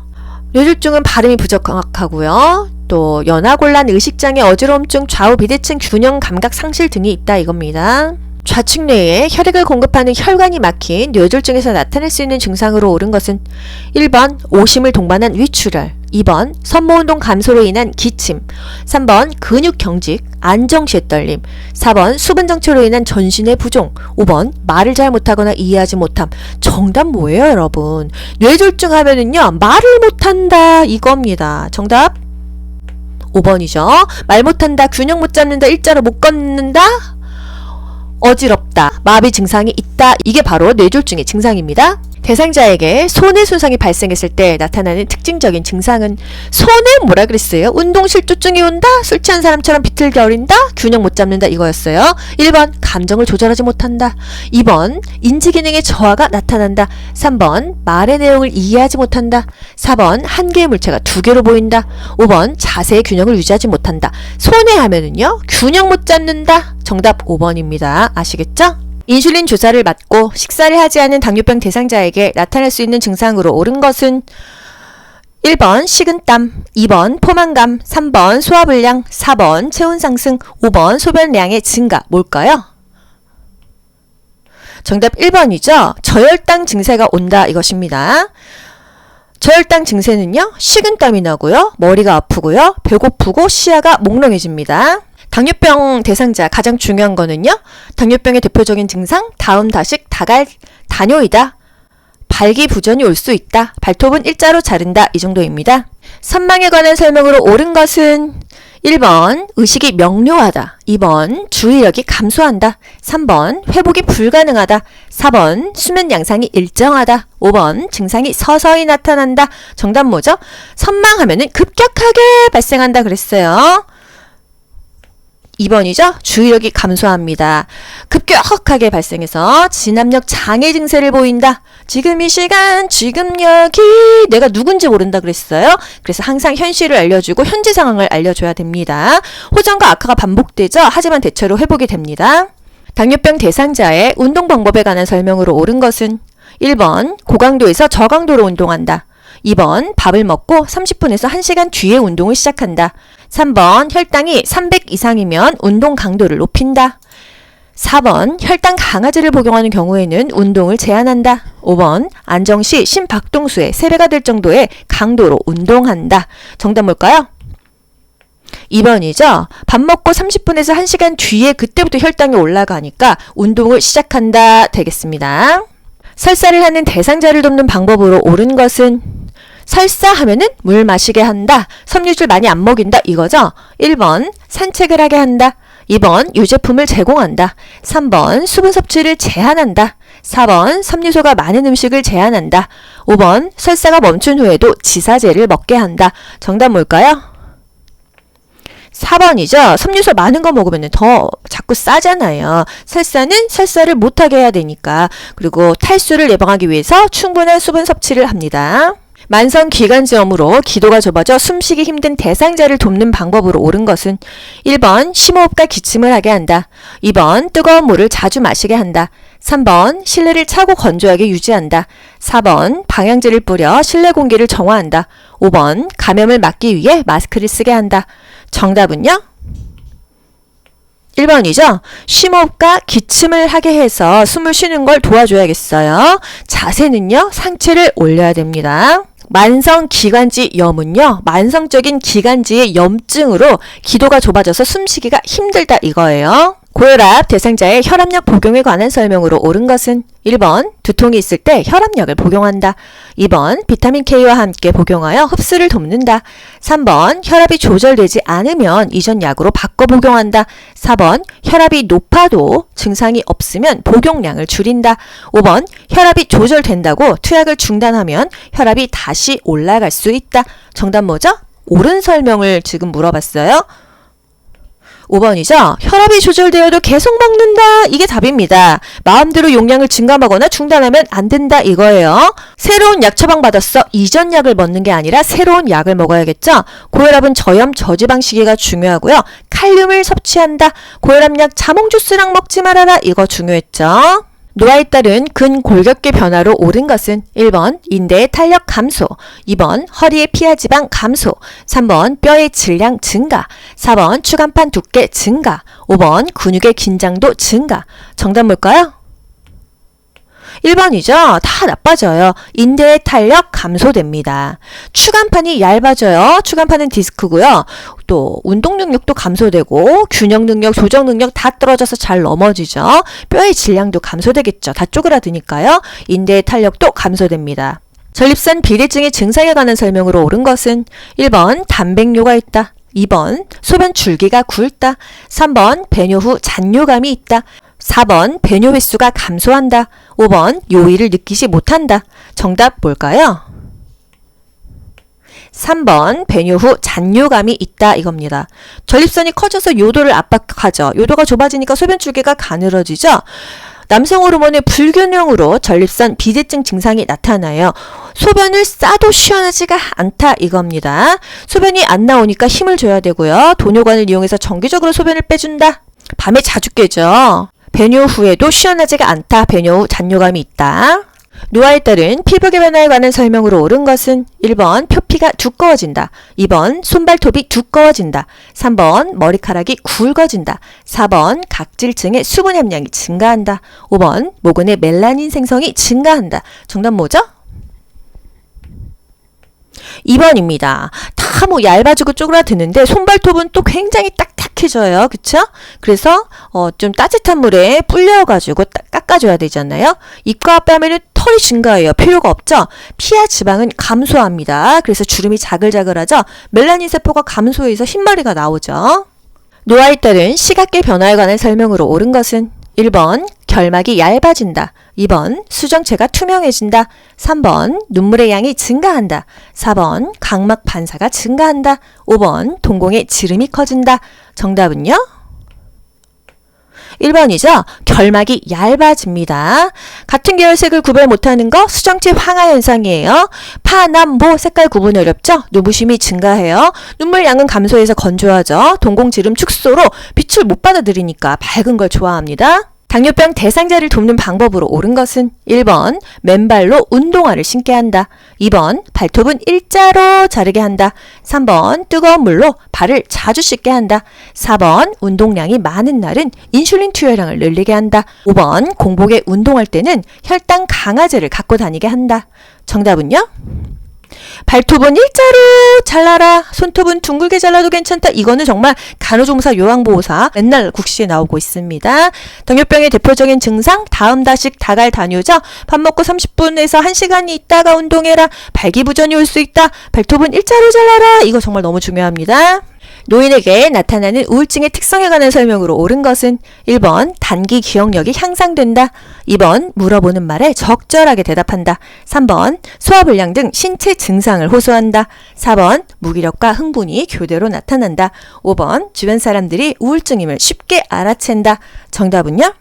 뇌졸중은 발음이 부족하고요. 또 연하곤란, 의식장애, 어지러움증, 좌우 비대칭, 균형 감각 상실 등이 있다 이겁니다. 좌측 뇌에 혈액을 공급하는 혈관이 막힌 뇌졸중에서 나타날 수 있는 증상으로 오른 것은 1번 오심을 동반한 위출혈, 2번 선모운동 감소로 인한 기침, 3번 근육 경직, 안정시에 떨림, 4번 수분 정체로 인한 전신의 부종, 5번 말을 잘 못하거나 이해하지 못함. 정답 뭐예요 여러분? 뇌졸중 하면은요, 말을 못한다 이겁니다. 정답 5번이죠. 말 못한다, 균형 못 잡는다, 일자로 못 걷는다, 어지럽다, 마비 증상이 있다. 이게 바로 뇌졸중의 증상입니다. 대상자에게 손해 손상이 발생했을 때 나타나는 특징적인 증상은 손에 뭐라 그랬어요? 운동실조증이 온다? 술 취한 사람처럼 비틀거린다? 균형 못 잡는다 이거였어요. 1번 감정을 조절하지 못한다, 2번 인지기능의 저하가 나타난다, 3번 말의 내용을 이해하지 못한다, 4번 한 개의 물체가 두 개로 보인다, 5번 자세의 균형을 유지하지 못한다. 손해하면은요, 균형 못 잡는다. 정답 5번입니다. 아시겠죠? 인슐린 주사를 맞고 식사를 하지 않은 당뇨병 대상자에게 나타날 수 있는 증상으로 오른 것은 1번 식은땀, 2번 포만감, 3번 소화불량, 4번 체온 상승, 5번 소변량의 증가. 뭘까요? 정답 1번이죠. 저혈당 증세가 온다 이것입니다. 저혈당 증세는요, 식은땀이 나고요, 머리가 아프고요, 배고프고 시야가 몽롱해집니다. 당뇨병 대상자 가장 중요한 거는요. 당뇨병의 대표적인 증상 다음 다식 다갈 다뇨이다. 발기부전이 올 수 있다. 발톱은 일자로 자른다. 이 정도입니다. 선망에 관한 설명으로 옳은 것은 1번 의식이 명료하다. 2번 주의력이 감소한다. 3번 회복이 불가능하다. 4번 수면 양상이 일정하다. 5번 증상이 서서히 나타난다. 정답 뭐죠? 선망하면은 급격하게 발생한다 그랬어요. 2번이죠. 주의력이 감소합니다. 급격하게 발생해서 진압력 장애 증세를 보인다. 지금 이 시간, 지금 여기 내가 누군지 모른다 그랬어요. 그래서 항상 현실을 알려주고 현재 상황을 알려줘야 됩니다. 호전과 악화가 반복되죠. 하지만 대체로 회복이 됩니다. 당뇨병 대상자의 운동 방법에 관한 설명으로 옳은 것은 1번 고강도에서 저강도로 운동한다. 2번 밥을 먹고 30분에서 1시간 뒤에 운동을 시작한다. 3번 혈당이 300 이상이면 운동 강도를 높인다. 4번 혈당 강화제를 복용하는 경우에는 운동을 제한한다. 5번 안정시 심박동수의 3배가 될 정도의 강도로 운동한다. 정답 뭘까요? 2번이죠. 밥 먹고 30분에서 1시간 뒤에 그때부터 혈당이 올라가니까 운동을 시작한다 되겠습니다. 설사를 하는 대상자를 돕는 방법으로 옳은 것은 설사하면은 물 마시게 한다. 섬유질 많이 안 먹인다. 이거죠. 1번 산책을 하게 한다. 2번 유제품을 제공한다. 3번 수분 섭취를 제한한다. 4번 섬유소가 많은 음식을 제한한다. 5번 설사가 멈춘 후에도 지사제를 먹게 한다. 정답 뭘까요? 4번이죠. 섬유소 많은 거 먹으면 더 자꾸 싸잖아요. 설사는 설사를 못하게 해야 되니까. 그리고 탈수를 예방하기 위해서 충분한 수분 섭취를 합니다. 만성 기관지염으로 기도가 좁아져 숨쉬기 힘든 대상자를 돕는 방법으로 옳은 것은 1번 심호흡과 기침을 하게 한다. 2번 뜨거운 물을 자주 마시게 한다. 3번 실내를 차고 건조하게 유지한다. 4번 방향제를 뿌려 실내 공기를 정화한다. 5번 감염을 막기 위해 마스크를 쓰게 한다. 정답은요? 1번이죠. 심호흡과 기침을 하게 해서 숨을 쉬는 걸 도와줘야겠어요. 자세는요. 상체를 올려야 됩니다. 만성 기관지염은요. 만성적인 기관지의 염증으로 기도가 좁아져서 숨쉬기가 힘들다 이거예요. 고혈압 대상자의 혈압약 복용에 관한 설명으로 옳은 것은 1번 두통이 있을 때 혈압약을 복용한다. 2번 비타민 K와 함께 복용하여 흡수를 돕는다. 3번 혈압이 조절되지 않으면 이전 약으로 바꿔 복용한다. 4번 혈압이 높아도 증상이 없으면 복용량을 줄인다. 5번 혈압이 조절된다고 투약을 중단하면 혈압이 다시 올라갈 수 있다. 정답 뭐죠? 옳은 설명을 지금 물어봤어요. 5번이죠. 혈압이 조절되어도 계속 먹는다. 이게 답입니다. 마음대로 용량을 증감하거나 중단하면 안 된다 이거예요. 새로운 약 처방 받았어. 이전 약을 먹는 게 아니라 새로운 약을 먹어야겠죠. 고혈압은 저염 저지방 시기가 중요하고요. 칼륨을 섭취한다. 고혈압약 자몽 주스랑 먹지 말아라. 이거 중요했죠. 노화에 따른 근골격계 변화로 옳은 것은 1번 인대의 탄력 감소, 2번 허리의 피하지방 감소, 3번 뼈의 질량 증가, 4번 추간판 두께 증가, 5번 근육의 긴장도 증가. 정답 뭘까요? 1번이죠. 다 나빠져요. 인대의 탄력 감소됩니다. 추간판이 얇아져요. 추간판은 디스크고요. 또 운동 능력도 감소되고 균형 능력, 조정 능력 다 떨어져서 잘 넘어지죠. 뼈의 질량도 감소되겠죠. 다 쪼그라드니까요. 인대의 탄력도 감소됩니다. 전립선 비대증의 증상에 관한 설명으로 옳은 것은 1번 단백뇨가 있다. 2번 소변 줄기가 굵다. 3번 배뇨 후 잔뇨감이 있다. 4번 배뇨 횟수가 감소한다. 5번 요일을 느끼지 못한다. 정답 뭘까요? 3번 배뇨 후 잔뇨감이 있다 이겁니다. 전립선이 커져서 요도를 압박하죠. 요도가 좁아지니까 소변 줄기가 가늘어지죠. 남성 호르몬의 불균형으로 전립선 비대증 증상이 나타나요. 소변을 싸도 시원하지가 않다 이겁니다. 소변이 안 나오니까 힘을 줘야 되고요. 도뇨관을 이용해서 정기적으로 소변을 빼준다. 밤에 자주 깨죠. 배뇨 후에도 시원하지가 않다. 배뇨 후 잔뇨감이 있다. 노화에 따른 피부계 변화에 관한 설명으로 옳은 것은 1번 표피가 두꺼워진다. 2번 손발톱이 두꺼워진다. 3번 머리카락이 굵어진다. 4번 각질층의 수분 함량이 증가한다. 5번 모근의 멜라닌 생성이 증가한다. 정답 뭐죠? 2번입니다. 다 너무 얇아지고 쪼그라드는데 손발톱은 또 굉장히 딱딱해져요. 그쵸? 그래서 좀 따뜻한 물에 불려가지고 깎아줘야 되잖아요. 입과 뺨에는 털이 증가해요. 필요가 없죠? 피하 지방은 감소합니다. 그래서 주름이 자글자글하죠? 멜라닌 세포가 감소해서 흰머리가 나오죠. 노화에 따른 시각계 변화에 관한 설명으로 옳은 것은 1번 결막이 얇아진다. 2번 수정체가 투명해진다. 3번 눈물의 양이 증가한다. 4번 각막 반사가 증가한다. 5번 동공의 지름이 커진다. 정답은요? 1번이죠. 결막이 얇아집니다. 같은 계열색을 구별 못하는 거 수정체 황화 현상이에요. 파, 남, 모 색깔 구분이 어렵죠. 눈부심이 증가해요. 눈물 양은 감소해서 건조하죠. 동공지름 축소로 빛을 못 받아들이니까 밝은 걸 좋아합니다. 당뇨병 대상자를 돕는 방법으로 옳은 것은 1번 맨발로 운동화를 신게 한다. 2번 발톱은 일자로 자르게 한다. 3번 뜨거운 물로 발을 자주 씻게 한다. 4번 운동량이 많은 날은 인슐린 투여량을 늘리게 한다. 5번 공복에 운동할 때는 혈당 강화제를 갖고 다니게 한다. 정답은요? 발톱은 일자로 잘라라. 손톱은 둥글게 잘라도 괜찮다. 이거는 정말 간호조무사 요양보호사 맨날 국시에 나오고 있습니다. 당뇨병의 대표적인 증상 다음다식 다갈 단유죠. 밥 먹고 30분에서 1시간이 있다가 운동해라. 발기부전이 올 수 있다. 발톱은 일자로 잘라라. 이거 정말 너무 중요합니다. 노인에게 나타나는 우울증의 특성에 관한 설명으로 옳은 것은 1번 단기 기억력이 향상된다. 2번 물어보는 말에 적절하게 대답한다. 3번 소화불량 등 신체 증상을 호소한다. 4번 무기력과 흥분이 교대로 나타난다. 5번 주변 사람들이 우울증임을 쉽게 알아챈다. 정답은요?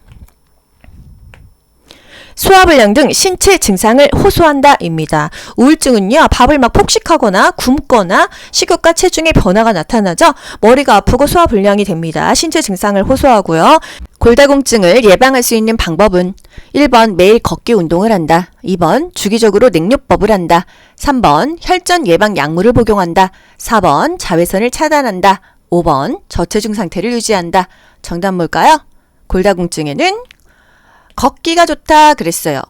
소화불량 등 신체 증상을 호소한다 입니다. 우울증은요, 밥을 막 폭식하거나 굶거나 식욕과 체중의 변화가 나타나죠. 머리가 아프고 소화불량이 됩니다. 신체 증상을 호소하고요. 골다공증을 예방할 수 있는 방법은 1번 매일 걷기 운동을 한다. 2번 주기적으로 냉요법을 한다. 3번 혈전 예방 약물을 복용한다. 4번 자외선을 차단한다. 5번 저체중 상태를 유지한다. 정답 뭘까요? 골다공증에는 걷기가 좋다 그랬어요.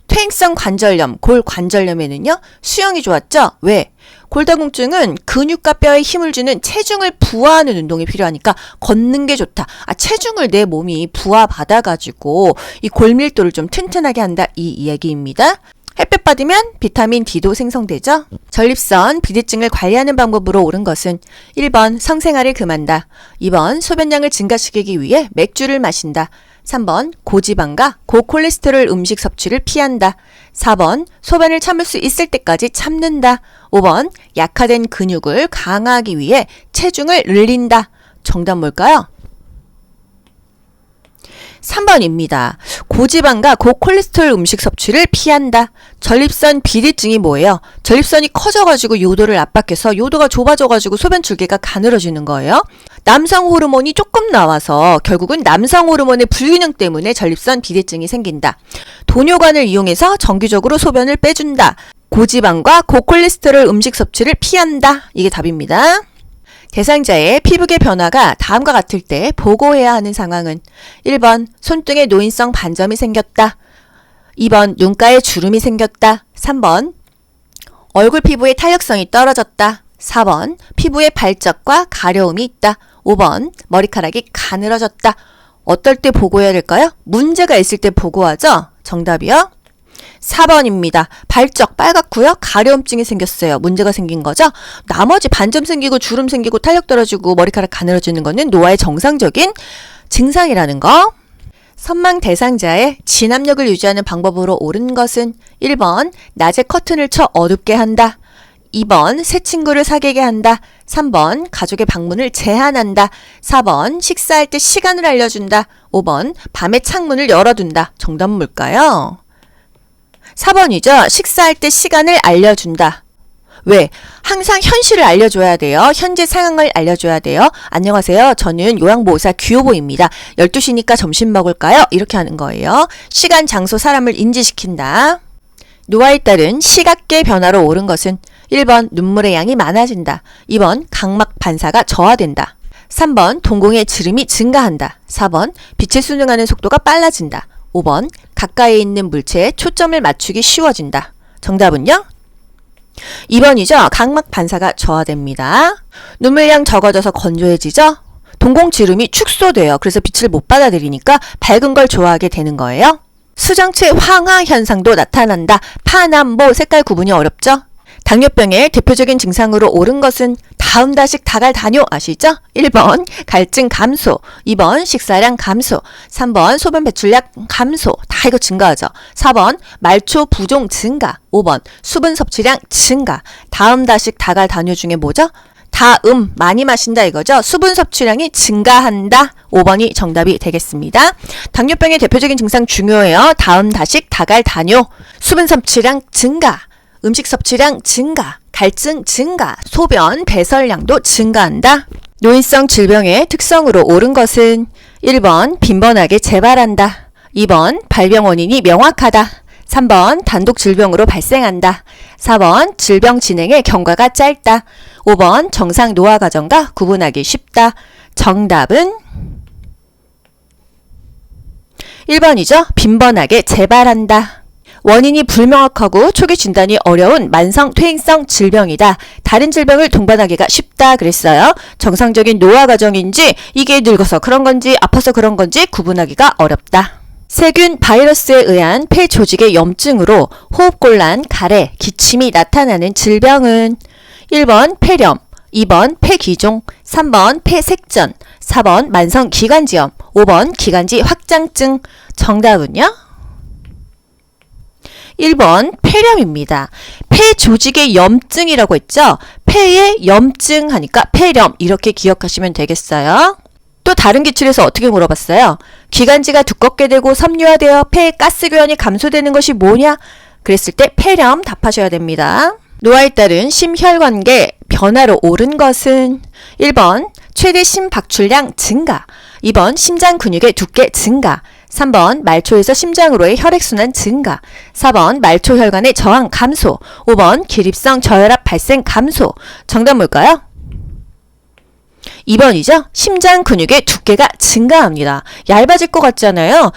퇴행성 관절염, 골관절염에는요, 수영이 좋았죠? 왜? 골다공증은 근육과 뼈에 힘을 주는 체중을 부하하는 운동이 필요하니까 걷는 게 좋다. 체중을 내 몸이 부하받아가지고 이 골밀도를 좀 튼튼하게 한다. 이 얘기입니다. 햇볕 받으면 비타민 D도 생성되죠. 전립선 비대증을 관리하는 방법으로 옳은 것은 1번 성생활을 금한다. 2번 소변량을 증가시키기 위해 맥주를 마신다. 3번 고지방과 고콜레스테롤 음식 섭취를 피한다. 4번 소변을 참을 수 있을 때까지 참는다. 5번 약화된 근육을 강화하기 위해 체중을 늘린다. 정답 뭘까요? 3번입니다. 고지방과 고콜레스테롤 음식 섭취를 피한다. 전립선 비대증이 뭐예요? 전립선이 커져가지고 요도를 압박해서 요도가 좁아져가지고 소변 줄기가 가늘어지는 거예요. 남성 호르몬이 조금 나와서 결국은 남성 호르몬의 불균형 때문에 전립선 비대증이 생긴다. 도뇨관을 이용해서 정기적으로 소변을 빼준다. 고지방과 고콜레스테롤 음식 섭취를 피한다. 이게 답입니다. 대상자의 피부계 변화가 다음과 같을 때 보고해야 하는 상황은 1번 손등에 노인성 반점이 생겼다. 2번 눈가에 주름이 생겼다. 3번 얼굴 피부의 탄력성이 떨어졌다. 4번 피부에 발적과 가려움이 있다. 5번 머리카락이 가늘어졌다. 어떨 때 보고해야 될까요? 문제가 있을 때 보고하죠? 정답이요? 4번입니다. 발적 빨갛고요. 가려움증이 생겼어요. 문제가 생긴 거죠. 나머지 반점 생기고 주름 생기고 탄력 떨어지고 머리카락 가늘어지는 거는 노화의 정상적인 증상이라는 거. 선망 대상자의 진압력을 유지하는 방법으로 옳은 것은 1번 낮에 커튼을 쳐 어둡게 한다. 2번 새 친구를 사귀게 한다. 3번 가족의 방문을 제한한다. 4번 식사할 때 시간을 알려준다. 5번 밤에 창문을 열어둔다. 정답은 뭘까요? 4번이죠. 식사할 때 시간을 알려준다. 왜? 항상 현실을 알려줘야 돼요. 현재 상황을 알려줘야 돼요. 안녕하세요. 저는 요양보호사 규호보입니다. 12시니까 점심 먹을까요? 이렇게 하는 거예요. 시간, 장소, 사람을 인지시킨다. 노화에 따른 시각계 변화로 옳은 것은 1번 눈물의 양이 많아진다. 2번 각막 반사가 저하된다. 3번 동공의 지름이 증가한다. 4번 빛에 순응하는 속도가 빨라진다. 5번 가까이 있는 물체에 초점을 맞추기 쉬워진다. 정답은요? 2번이죠. 각막 반사가 저하됩니다. 눈물량 적어져서 건조해지죠. 동공지름이 축소돼요. 그래서 빛을 못 받아들이니까 밝은 걸 좋아하게 되는 거예요. 수정체 황화 현상도 나타난다. 파남보 색깔 구분이 어렵죠? 당뇨병의 대표적인 증상으로 옳은 것은 다음 다식 다갈 다뇨 아시죠? 1번 갈증 감소, 2번 식사량 감소, 3번 소변 배출량 감소, 다 이거 증가하죠. 4번 말초 부종 증가, 5번 수분 섭취량 증가. 다음 다식 다갈 다뇨 중에 뭐죠? 다음 많이 마신다 이거죠. 수분 섭취량이 증가한다. 5번이 정답이 되겠습니다. 당뇨병의 대표적인 증상 중요해요. 다음 다식 다갈 다뇨, 수분 섭취량 증가, 음식 섭취량 증가, 갈증 증가, 소변 배설량도 증가한다. 노인성 질병의 특성으로 옳은 것은 1번 빈번하게 재발한다, 2번 발병 원인이 명확하다, 3번 단독 질병으로 발생한다, 4번 질병 진행의 경과가 짧다, 5번 정상 노화 과정과 구분하기 쉽다. 정답은 1번이죠. 빈번하게 재발한다. 원인이 불명확하고 초기 진단이 어려운 만성 퇴행성 질병이다. 다른 질병을 동반하기가 쉽다 그랬어요. 정상적인 노화 과정인지 이게 늙어서 그런 건지 아파서 그런 건지 구분하기가 어렵다. 세균 바이러스에 의한 폐 조직의 염증으로 호흡곤란, 가래, 기침이 나타나는 질병은 1번 폐렴, 2번 폐기종, 3번 폐색전, 4번 만성기관지염, 5번 기관지 확장증. 정답은요? 1번 폐렴입니다. 폐 조직의 염증이라고 했죠? 폐에 염증 하니까 폐렴 이렇게 기억하시면 되겠어요. 또 다른 기출에서 어떻게 물어봤어요? 기관지가 두껍게 되고 섬유화되어 폐의 가스 교환이 감소되는 것이 뭐냐? 그랬을 때 폐렴 답하셔야 됩니다. 노화에 따른 심혈관계 변화로 옳은 것은 1번 최대 심박출량 증가, 2번 심장 근육의 두께 증가, 3번 말초에서 심장으로의 혈액순환 증가, 4번 말초 혈관의 저항 감소, 5번 기립성 저혈압 발생 감소. 정답 뭘까요? 2번이죠. 심장 근육의 두께가 증가합니다. 얇아질 것 같잖아요.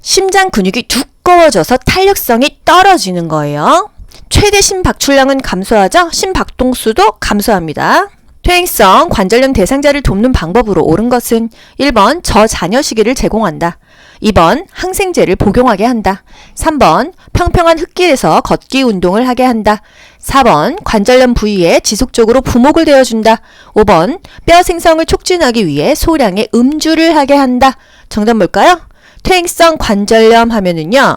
심장 근육이 두꺼워져서 탄력성이 떨어지는 거예요. 최대 심박출량은 감소하죠. 심박동수도 감소합니다. 퇴행성 관절염 대상자를 돕는 방법으로 옳은 것은 1번 저자녀 시기를 제공한다, 2번 항생제를 복용하게 한다, 3번 평평한 흙길에서 걷기 운동을 하게 한다, 4번 관절염 부위에 지속적으로 부목을 대어준다, 5번 뼈 생성을 촉진하기 위해 소량의 음주를 하게 한다. 정답 뭘까요? 퇴행성 관절염 하면은요,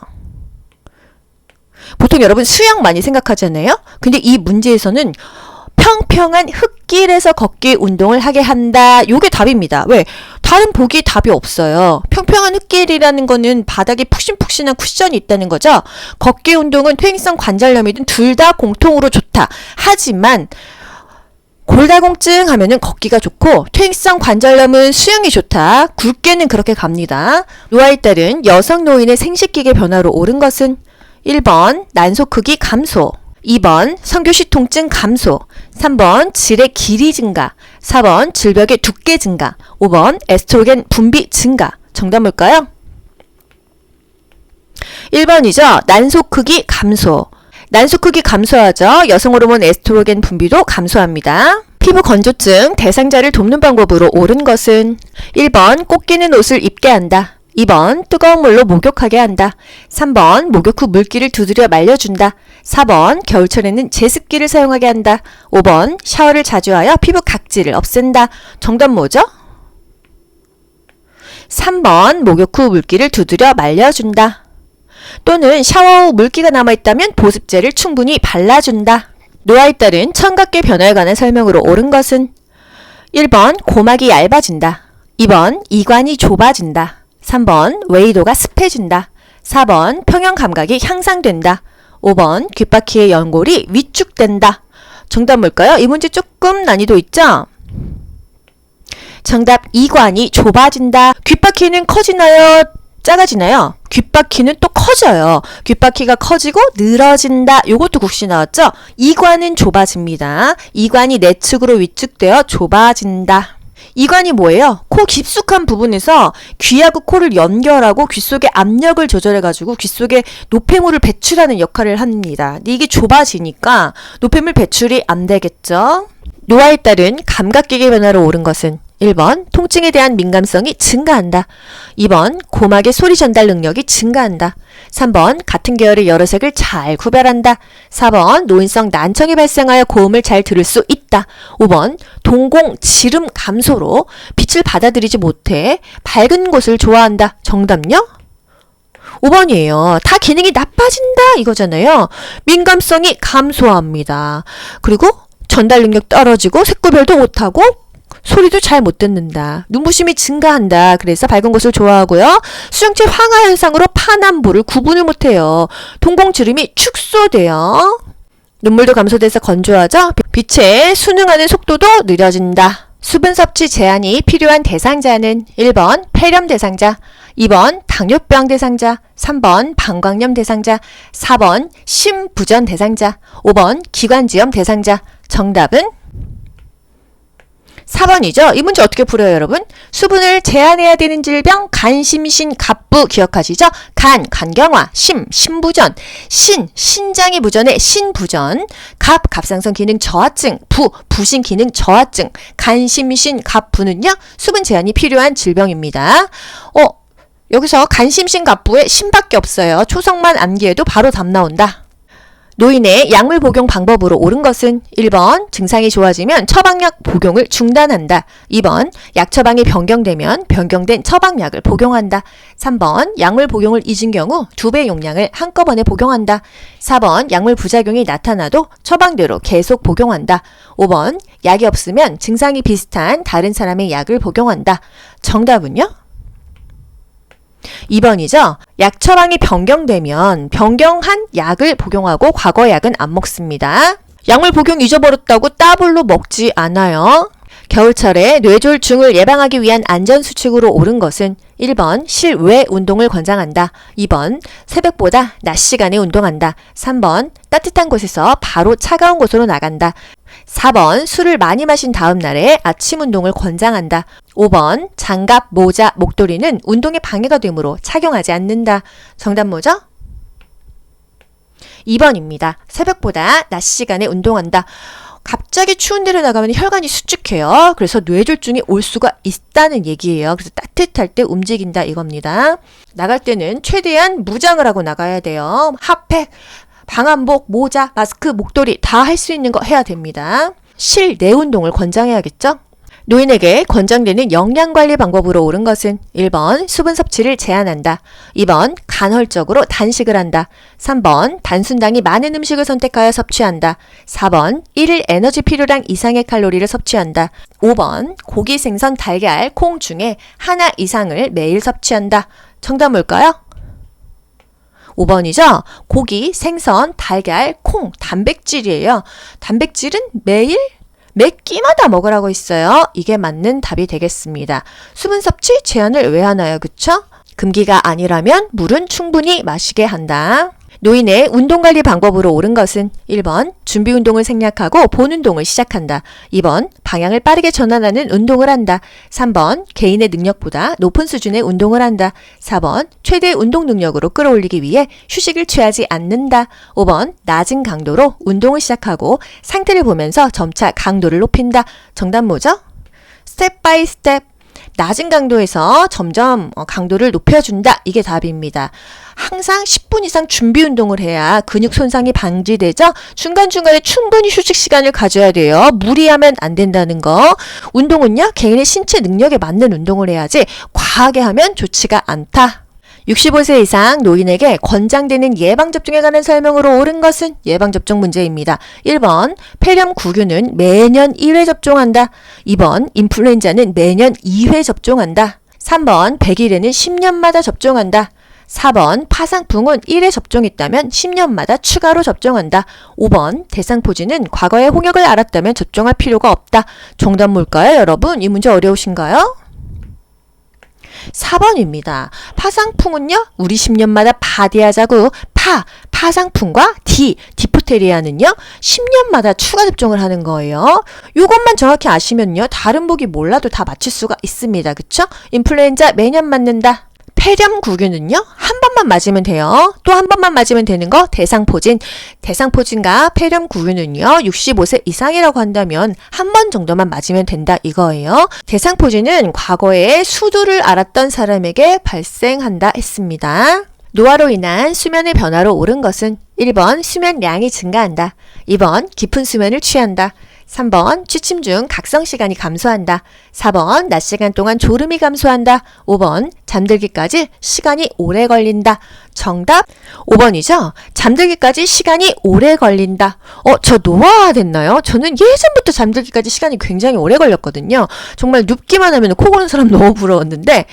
보통 여러분 수영 많이 생각하잖아요. 근데 이 문제에서는 평평한 흙길에서 걷기 운동을 하게 한다. 요게 답입니다. 왜? 다른 보기 답이 없어요. 평평한 흙길이라는 거는 바닥에 푹신푹신한 쿠션이 있다는 거죠. 걷기 운동은 퇴행성 관절염이든 둘 다 공통으로 좋다. 하지만 골다공증 하면은 걷기가 좋고 퇴행성 관절염은 수영이 좋다. 굵게는 그렇게 갑니다. 노화에 따른 여성 노인의 생식기계 변화로 옳은 것은 1번 난소 크기 감소, 2번 성교시 통증 감소, 3번 질의 길이 증가, 4번 질벽의 두께 증가, 5번 에스트로겐 분비 증가. 정답 뭘까요? 1번이죠. 난소 크기 감소. 난소 크기 감소하죠. 여성 호르몬 에스트로겐 분비도 감소합니다. 피부 건조증 대상자를 돕는 방법으로 옳은 것은 1번 꼭 끼는 옷을 입게 한다, 2번 뜨거운 물로 목욕하게 한다, 3번 목욕 후 물기를 두드려 말려준다, 4번 겨울철에는 제습기를 사용하게 한다, 5번 샤워를 자주 하여 피부 각질을 없앤다. 정답 뭐죠? 3번 목욕 후 물기를 두드려 말려준다. 또는 샤워 후 물기가 남아있다면 보습제를 충분히 발라준다. 노화에 따른 청각계 변화에 관한 설명으로 옳은 것은 1번 고막이 얇아진다, 2번 이관이 좁아진다, 3번 외이도가 습해진다, 4번 평형 감각이 향상된다, 5번 귓바퀴의 연골이 위축된다. 정답 뭘까요? 이 문제 조금 난이도 있죠? 정답 이관이 좁아진다. 귓바퀴는 커지나요? 작아지나요? 귓바퀴는 또 커져요. 귓바퀴가 커지고 늘어진다. 요것도 국시 나왔죠? 이관은 좁아집니다. 이관이 내측으로 위축되어 좁아진다. 이관이 뭐예요? 코 깊숙한 부분에서 귀하고 코를 연결하고 귀 속에 압력을 조절해가지고 귀 속에 노폐물을 배출하는 역할을 합니다. 근데 이게 좁아지니까 노폐물 배출이 안 되겠죠? 노화에 따른 감각기계 변화로 옳은 것은 1번 통증에 대한 민감성이 증가한다. 2번 고막의 소리 전달 능력이 증가한다. 3번 같은 계열의 여러 색을 잘 구별한다. 4번 노인성 난청이 발생하여 고음을 잘 들을 수 있다. 5번 동공 지름 감소로 빛을 받아들이지 못해 밝은 곳을 좋아한다. 정답요? 5번이에요. 다 기능이 나빠진다 이거잖아요. 민감성이 감소합니다. 그리고 전달 능력 떨어지고 색 구별도 못하고 소리도 잘 못 듣는다. 눈부심이 증가한다. 그래서 밝은 곳을 좋아하고요. 수정체 황화 현상으로 파남보를 구분을 못해요. 동공주름이 축소돼요. 눈물도 감소돼서 건조하죠. 빛에 순응하는 속도도 느려진다. 수분 섭취 제한이 필요한 대상자는 1번 폐렴 대상자, 2번 당뇨병 대상자, 3번 방광염 대상자, 4번 심부전 대상자, 5번 기관지염 대상자. 정답은 4번이죠. 이 문제 어떻게 풀어요, 여러분? 수분을 제한해야 되는 질병, 간심신, 갑부 기억하시죠? 간경화, 심부전, 신장이 부전의 신부전, 갑상선 기능 저하증, 부신 기능 저하증, 간심신, 갑부는요, 수분 제한이 필요한 질병입니다. 여기서 간심신, 갑부에 신밖에 없어요. 초성만 암기해도 바로 답 나온다. 노인의 약물 복용 방법으로 옳은 것은 1번 증상이 좋아지면 처방약 복용을 중단한다. 2번 약 처방이 변경되면 변경된 처방약을 복용한다. 3번 약물 복용을 잊은 경우 2배 용량을 한꺼번에 복용한다. 4번 약물 부작용이 나타나도 처방대로 계속 복용한다. 5번 약이 없으면 증상이 비슷한 다른 사람의 약을 복용한다. 정답은요? 2번이죠. 약 처방이 변경되면 변경한 약을 복용하고 과거 약은 안 먹습니다. 약물 복용 잊어버렸다고 따블로 먹지 않아요. 겨울철에 뇌졸중을 예방하기 위한 안전수칙으로 옳은 것은 1번 실외 운동을 권장한다. 2번 새벽보다 낮 시간에 운동한다. 3번 따뜻한 곳에서 바로 차가운 곳으로 나간다. 4번 술을 많이 마신 다음 날에 아침 운동을 권장한다. 5번 장갑, 모자, 목도리는 운동에 방해가 되므로 착용하지 않는다. 정답 뭐죠? 2번입니다. 새벽보다 낮 시간에 운동한다. 갑자기 추운 데를 나가면 혈관이 수축해요. 그래서 뇌졸중이 올 수가 있다는 얘기예요. 그래서 따뜻할 때 움직인다 이겁니다. 나갈 때는 최대한 무장을 하고 나가야 돼요. 핫팩, 방한복, 모자, 마스크, 목도리 다 할 수 있는 거 해야 됩니다. 실내 운동을 권장해야겠죠? 노인에게 권장되는 영양관리 방법으로 옳은 것은 1번 수분 섭취를 제한한다. 2번 간헐적으로 단식을 한다. 3번 단순당이 많은 음식을 선택하여 섭취한다. 4번 1일 에너지 필요량 이상의 칼로리를 섭취한다. 5번 고기, 생선, 달걀, 콩 중에 하나 이상을 매일 섭취한다. 정답 뭘까요? 5번이죠. 고기, 생선, 달걀, 콩, 단백질이에요. 단백질은 매일 매 끼마다 먹으라고 있어요. 이게 맞는 답이 되겠습니다. 수분 섭취 제한을 왜 하나요? 그쵸? 금기가 아니라면 물은 충분히 마시게 한다. 노인의 운동관리 방법으로 옳은 것은 1번 준비 운동을 생략하고 본 운동을 시작한다. 2번 방향을 빠르게 전환하는 운동을 한다. 3번 개인의 능력보다 높은 수준의 운동을 한다. 4번 최대 운동 능력으로 끌어올리기 위해 휴식을 취하지 않는다. 5번 낮은 강도로 운동을 시작하고 상태를 보면서 점차 강도를 높인다. 정답 뭐죠? 스텝 바이 스텝. 낮은 강도에서 점점 강도를 높여준다. 이게 답입니다. 항상 10분 이상 준비 운동을 해야 근육 손상이 방지되죠. 중간중간에 충분히 휴식 시간을 가져야 돼요. 무리하면 안 된다는 거. 운동은요, 개인의 신체 능력에 맞는 운동을 해야지 과하게 하면 좋지가 않다. 65세 이상 노인에게 권장되는 예방접종에 관한 설명으로 옳은 것은 예방접종 문제입니다. 1번 폐렴 구균은 매년 1회 접종한다. 2번 인플루엔자는 매년 2회 접종한다. 3번 백일에는 10년마다 접종한다. 4번 파상풍은 1회 접종했다면 10년마다 추가로 접종한다. 5번 대상포진은 과거에 홍역을 앓았다면 접종할 필요가 없다. 정답 뭘까요, 여러분? 이 문제 어려우신가요? 4번입니다. 파상풍은요, 우리 10년마다 파대하자고 파상풍과 디프테리아는요 10년마다 추가 접종을 하는 거예요. 요것만 정확히 아시면요 다른 보기 몰라도 다 맞출 수가 있습니다. 그쵸? 인플루엔자 매년 맞는다. 폐렴구균은요 한 번만 맞으면 돼요. 또 한 번만 맞으면 되는 거 대상포진과 폐렴구균은요 65세 이상이라고 한다면 한 번 정도만 맞으면 된다 이거예요. 대상포진은 과거에 수두를 앓았던 사람에게 발생한다 했습니다. 노화로 인한 수면의 변화로 옳은 것은 1번 수면량이 증가한다. 2번 깊은 수면을 취한다. 3번 취침 중 각성 시간이 감소한다. 4번 낮 시간 동안 졸음이 감소한다. 5번 잠들기까지 시간이 오래 걸린다. 정답 5번이죠. 잠들기까지 시간이 오래 걸린다. 저 노화됐나요? 저는 예전부터 잠들기까지 시간이 굉장히 오래 걸렸거든요. 정말 눕기만 하면 코 고는 사람 너무 부러웠는데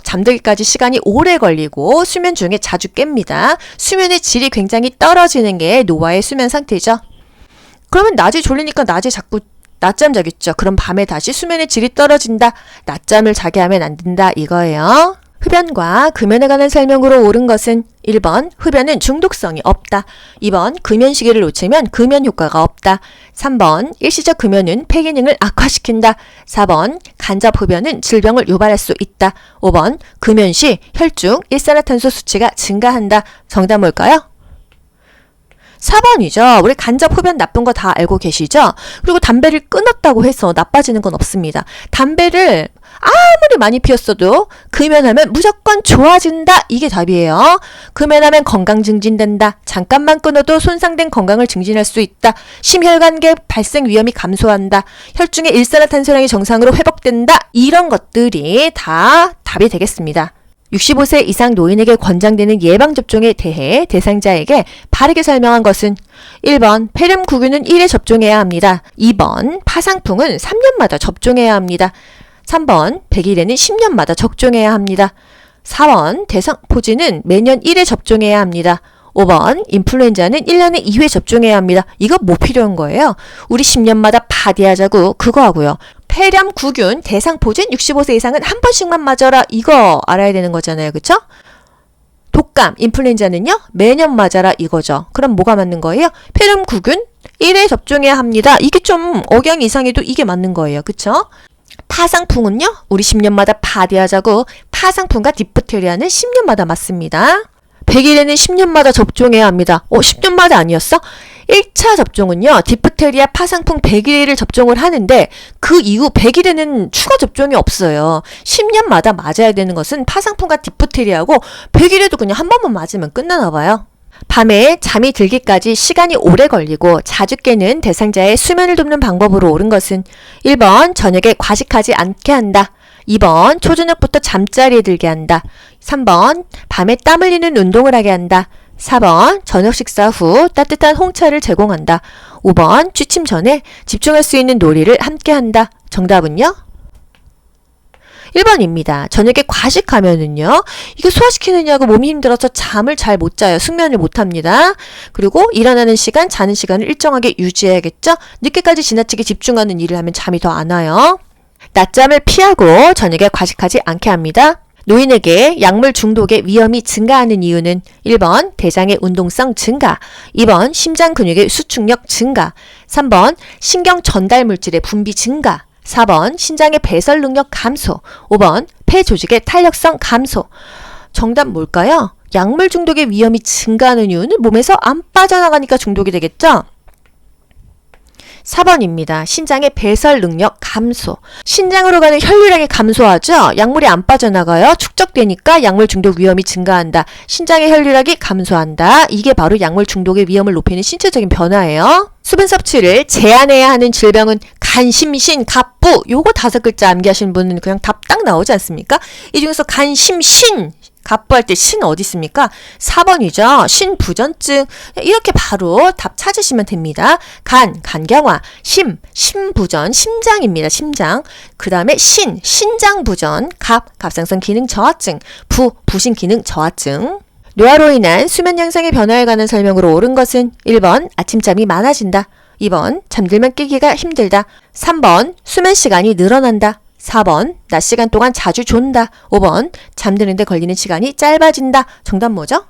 잠들기까지 시간이 오래 걸리고 수면 중에 자주 깹니다. 수면의 질이 굉장히 떨어지는 게 노화의 수면 상태죠. 그러면 낮에 졸리니까 낮에 자꾸 낮잠 자겠죠. 그럼 밤에 다시 수면의 질이 떨어진다. 낮잠을 자게 하면 안 된다 이거예요. 흡연과 금연에 관한 설명으로 옳은 것은 1번 흡연은 중독성이 없다. 2번 금연 시기를 놓치면 금연 효과가 없다. 3번 일시적 금연은 폐 기능을 악화시킨다. 4번 간접 흡연은 질병을 유발할 수 있다. 5번 금연 시 혈중 일산화탄소 수치가 증가한다. 정답 뭘까요? 4번이죠. 우리 간접 흡연 나쁜 거 다 알고 계시죠? 그리고 담배를 끊었다고 해서 나빠지는 건 없습니다. 담배를 아무리 많이 피웠어도 금연하면 무조건 좋아진다. 이게 답이에요. 금연하면 건강 증진된다. 잠깐만 끊어도 손상된 건강을 증진할 수 있다. 심혈관계 발생 위험이 감소한다. 혈중의 일산화탄소량이 정상으로 회복된다. 이런 것들이 다 답이 되겠습니다. 65세 이상 노인에게 권장되는 예방접종에 대해 대상자에게 바르게 설명한 것은 1번 폐렴구균은 1회 접종해야 합니다. 2번 파상풍은 3년마다 접종해야 합니다. 3번 백일에는 10년마다 접종해야 합니다. 4번 대상포진은 매년 1회 접종해야 합니다. 5번 인플루엔자는 1년에 2회 접종해야 합니다. 이거 뭐 필요한 거예요? 우리 10년마다 바디하자고 그거 하고요. 폐렴구균 대상포진 65세 이상은 한 번씩만 맞아라. 이거 알아야 되는 거잖아요. 그쵸? 독감 인플루엔자는요 매년 맞아라 이거죠. 그럼 뭐가 맞는 거예요? 폐렴구균 1회 접종해야 합니다. 이게 좀 억양이 이상해도 이게 맞는 거예요. 그쵸? 파상풍은요 우리 10년마다 바디하자고 파상풍과 디프테리아는 10년마다 맞습니다. 100일에는 10년마다 접종해야 합니다. 10년마다 아니었어? 1차 접종은요. 디프테리아 파상풍 100일을 접종을 하는데 그 이후 100일에는 추가 접종이 없어요. 10년마다 맞아야 되는 것은 파상풍과 디프테리아고 100일에도 그냥 한 번만 맞으면 끝나나 봐요. 밤에 잠이 들기까지 시간이 오래 걸리고 자주 깨는 대상자의 수면을 돕는 방법으로 옳은 것은 1번 저녁에 과식하지 않게 한다. 2번 초저녁부터 잠자리에 들게 한다. 3번 밤에 땀 흘리는 운동을 하게 한다. 4번 저녁 식사 후 따뜻한 홍차를 제공한다. 5번 취침 전에 집중할 수 있는 놀이를 함께 한다. 정답은요? 1번입니다. 저녁에 과식하면은요. 이거 소화시키느냐고 몸이 힘들어서 잠을 잘 못 자요. 숙면을 못 합니다. 그리고 일어나는 시간, 자는 시간을 일정하게 유지해야겠죠? 늦게까지 지나치게 집중하는 일을 하면 잠이 더 안 와요. 낮잠을 피하고 저녁에 과식하지 않게 합니다. 노인에게 약물 중독의 위험이 증가하는 이유는 1번 대장의 운동성 증가, 2번 심장 근육의 수축력 증가, 3번 신경 전달 물질의 분비 증가, 4번 신장의 배설 능력 감소, 5번 폐 조직의 탄력성 감소. 정답 뭘까요? 약물 중독의 위험이 증가하는 이유는 몸에서 안 빠져나가니까 중독이 되겠죠? 4번입니다. 신장의 배설 능력 감소. 신장으로 가는 혈류량이 감소하죠? 약물이 안 빠져나가요? 축적되니까 약물 중독 위험이 증가한다. 신장의 혈류량이 감소한다. 이게 바로 약물 중독의 위험을 높이는 신체적인 변화예요. 수분 섭취를 제한해야 하는 질병은 간, 심, 신, 갑부. 요거 5글자 암기하신 분은 그냥 답 딱 나오지 않습니까? 이 중에서 간, 심, 신. 갑부할 때 신 어디 있습니까? 4번이죠. 신부전증. 이렇게 바로 답 찾으시면 됩니다. 간, 간경화. 심, 심부전, 심장입니다. 심장. 그 다음에 신, 신장부전. 갑, 갑상선 기능 저하증. 부, 부신 기능 저하증. 노화로 인한 수면 양상의 변화에 관한 설명으로 옳은 것은 1번 아침잠이 많아진다. 2번 잠들면 깨기가 힘들다. 3번 수면 시간이 늘어난다. 4번 낮 시간 동안 자주 존다. 5번 잠드는데 걸리는 시간이 짧아진다. 정답 뭐죠?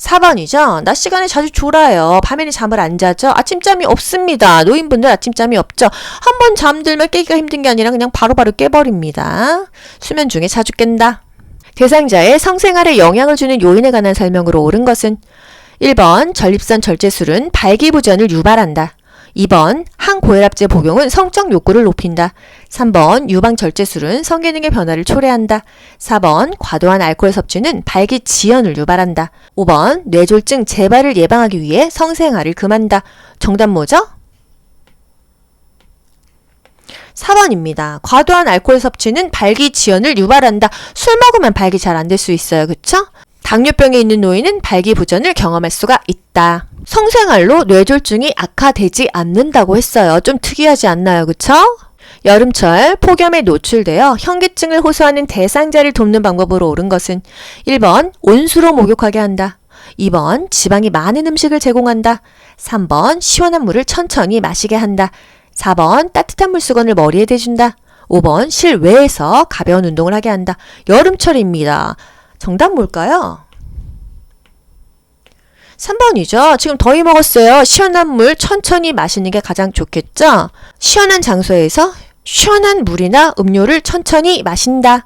4번이죠. 낮 시간에 자주 졸아요. 밤에는 잠을 안 자죠. 아침잠이 없습니다. 노인분들 아침잠이 없죠. 한 번 잠들면 깨기가 힘든 게 아니라 그냥 바로바로 깨버립니다. 수면 중에 자주 깬다. 대상자의 성생활에 영향을 주는 요인에 관한 설명으로 옳은 것은 1번 전립선 절제술은 발기부전을 유발한다. 2번 항고혈압제 복용은 성적 욕구를 높인다. 3번 유방절제술은 성기능의 변화를 초래한다. 4번 과도한 알코올 섭취는 발기지연을 유발한다. 5번 뇌졸중 재발을 예방하기 위해 성생활을 금한다. 정답 뭐죠? 4번입니다. 과도한 알코올 섭취는 발기지연을 유발한다. 술 먹으면 발기 잘 안 될 수 있어요. 그쵸? 당뇨병에 있는 노인은 발기부전을 경험할 수가 있다. 성생활로 뇌졸중이 악화되지 않는다고 했어요. 좀 특이하지 않나요? 그쵸? 여름철 폭염에 노출되어 현기증을 호소하는 대상자를 돕는 방법으로 옳은 것은 1번 온수로 목욕하게 한다. 2번 지방이 많은 음식을 제공한다. 3번 시원한 물을 천천히 마시게 한다. 4번 따뜻한 물수건을 머리에 대준다. 5번 실외에서 가벼운 운동을 하게 한다. 여름철입니다. 정답 뭘까요? 3번이죠. 지금 더위 먹었어요. 시원한 물 천천히 마시는 게 가장 좋겠죠? 시원한 장소에서 시원한 물이나 음료를 천천히 마신다.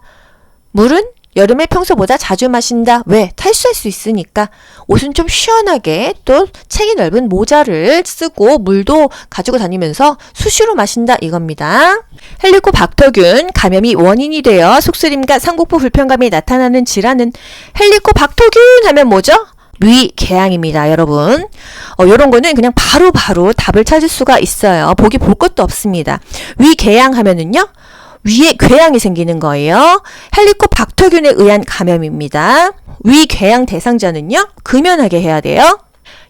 물은 여름에 평소보다 자주 마신다. 왜? 탈수할 수 있으니까. 옷은 좀 시원하게 또 챙이 넓은 모자를 쓰고 물도 가지고 다니면서 수시로 마신다 이겁니다. 헬리코박터균 감염이 원인이 되어 속쓰림과 상복부 불편감이 나타나는 질환은 헬리코박터균 하면 뭐죠? 위궤양입니다, 여러분. 요런 거는 그냥 바로 답을 찾을 수가 있어요. 보기 볼 것도 없습니다. 위궤양 하면은요, 위에 궤양이 생기는 거예요. 헬리코박터균에 의한 감염입니다. 위궤양 대상자는요, 금연하게 해야 돼요.